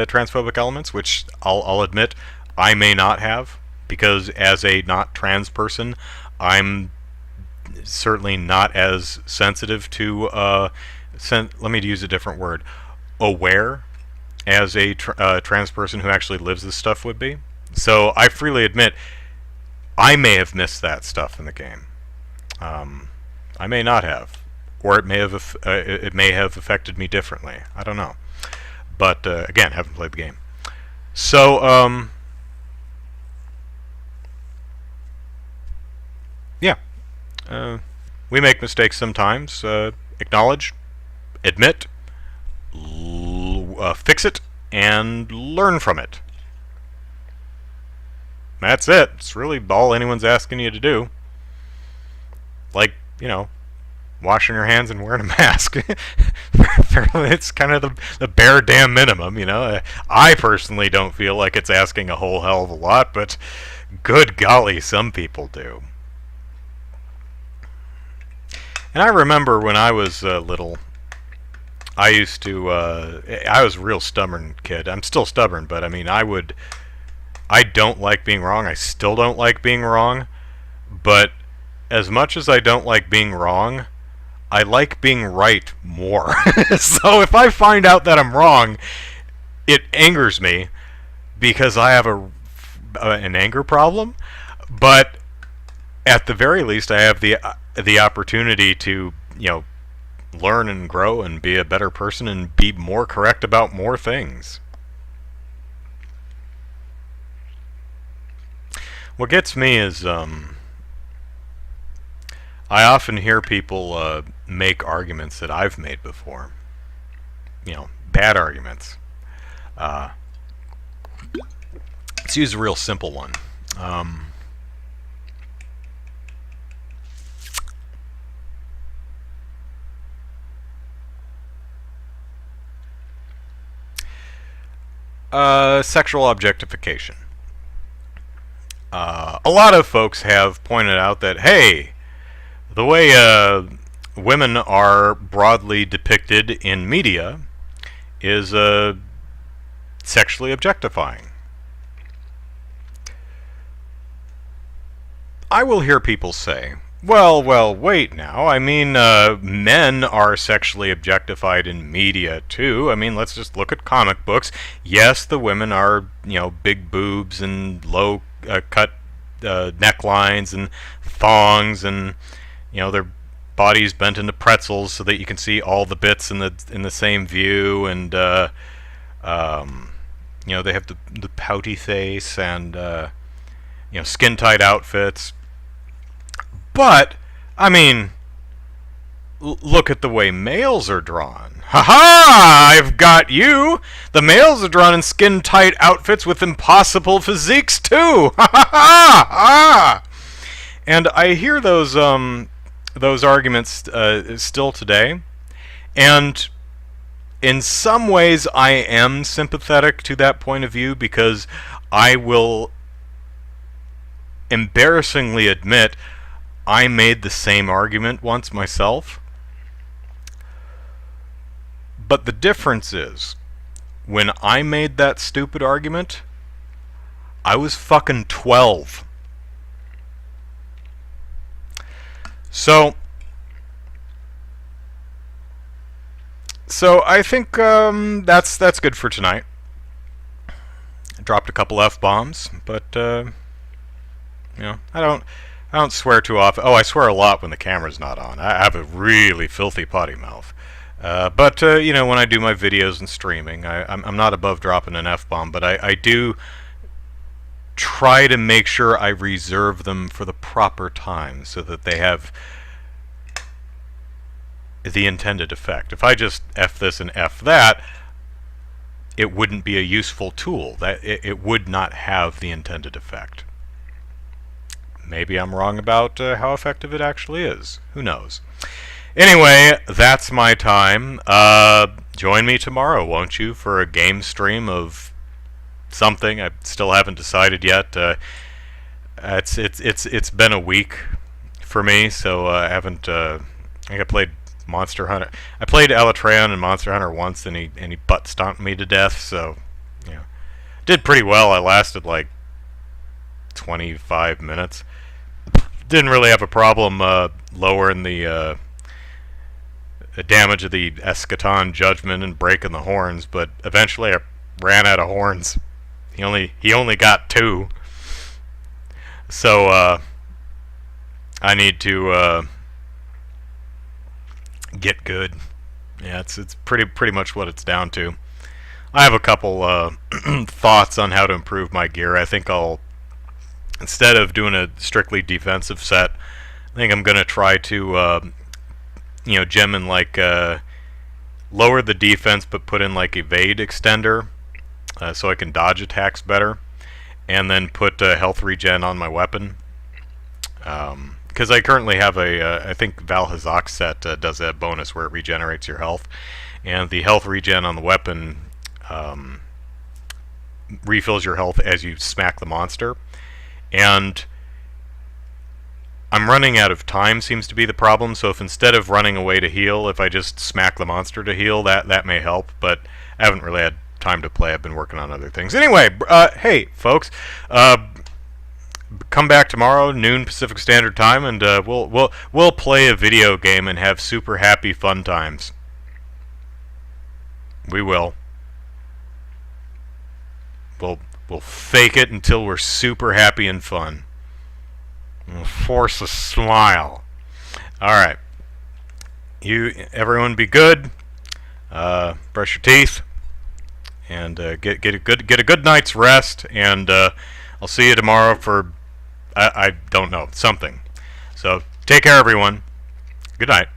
transphobic elements, which I'll admit I may not have, because as a not trans person, I'm certainly not as sensitive to let me use a different word, aware, as a trans person who actually lives this stuff would be. So I freely admit I may have missed that stuff in the game. I may not have, or it may have affected me differently. I don't know. But again, haven't played the game. So yeah, we make mistakes sometimes. Acknowledge, admit, fix it, and learn from it. That's it. It's really all anyone's asking you to do. Like, washing your hands and wearing a mask. It's kind of the bare damn minimum, I personally don't feel like it's asking a whole hell of a lot, but good golly, some people do. And I remember when I was little, I used to, I was a real stubborn kid. I'm still stubborn, but I don't like being wrong. I still don't like being wrong. But as much as I don't like being wrong, I like being right more. So if I find out that I'm wrong, it angers me because I have an anger problem. But at the very least, I have the opportunity to, learn and grow and be a better person and be more correct about more things. What gets me is I often hear people make arguments that I've made before. Bad arguments. Let's use a real simple one. Sexual objectification. A lot of folks have pointed out that, hey, the way women are broadly depicted in media is sexually objectifying. I will hear people say, well, wait now. Men are sexually objectified in media too. Let's just look at comic books. Yes, the women are, big boobs and low cut necklines and thongs, and their bodies bent into pretzels so that you can see all the bits in the same view, and they have the pouty face and skin tight outfits. But look at the way males are drawn. Ha-ha! I've got you! The males are drawn in skin-tight outfits with impossible physiques, too! Ha-ha-ha! And I hear those arguments still today, and in some ways I am sympathetic to that point of view, because I will embarrassingly admit I made the same argument once myself. But the difference is, when I made that stupid argument, I was fucking 12. So, So I think that's good for tonight. I dropped a couple f-bombs, but I don't swear too often. Oh, I swear a lot when the camera's not on. I have a really filthy potty mouth. But when I do my videos and streaming, I'm not above dropping an f-bomb, but I do try to make sure I reserve them for the proper time so that they have the intended effect. If I just f this and f that, it wouldn't be a useful tool. That it would not have the intended effect. Maybe I'm wrong about how effective it actually is. Who knows? Anyway, that's my time. Join me tomorrow, won't you, for a game stream of something. I still haven't decided yet. It's been a week for me, so I haven't. I think I played Monster Hunter. I played Elatreon and Monster Hunter once, and he butt stomped me to death. So, did pretty well. I lasted like 25 minutes. Didn't really have a problem lowering the damage of the Eschaton Judgment and breaking the horns, but eventually I ran out of horns. He only got 2. So I need to get good. Yeah, it's pretty much what it's down to. I have a couple thoughts on how to improve my gear. I think I'll, instead of doing a strictly defensive set, I think I'm gonna try to gem in like lower the defense but put in like evade extender so I can dodge attacks better, and then put health regen on my weapon. Because I currently have I think Val Hazak set does that bonus where it regenerates your health, and the health regen on the weapon refills your health as you smack the monster. And I'm running out of time seems to be the problem, so if instead of running away to heal, if I just smack the monster to heal, that may help, but I haven't really had time to play. I've been working on other things. Anyway, hey, folks, come back tomorrow, noon Pacific Standard Time, and we'll play a video game and have super happy fun times. We will. We'll fake it until we're super happy and fun. We'll force a smile. All right. Everyone, be good. Brush your teeth, and get a good night's rest. And I'll see you tomorrow for I don't know, something. So take care, everyone. Good night.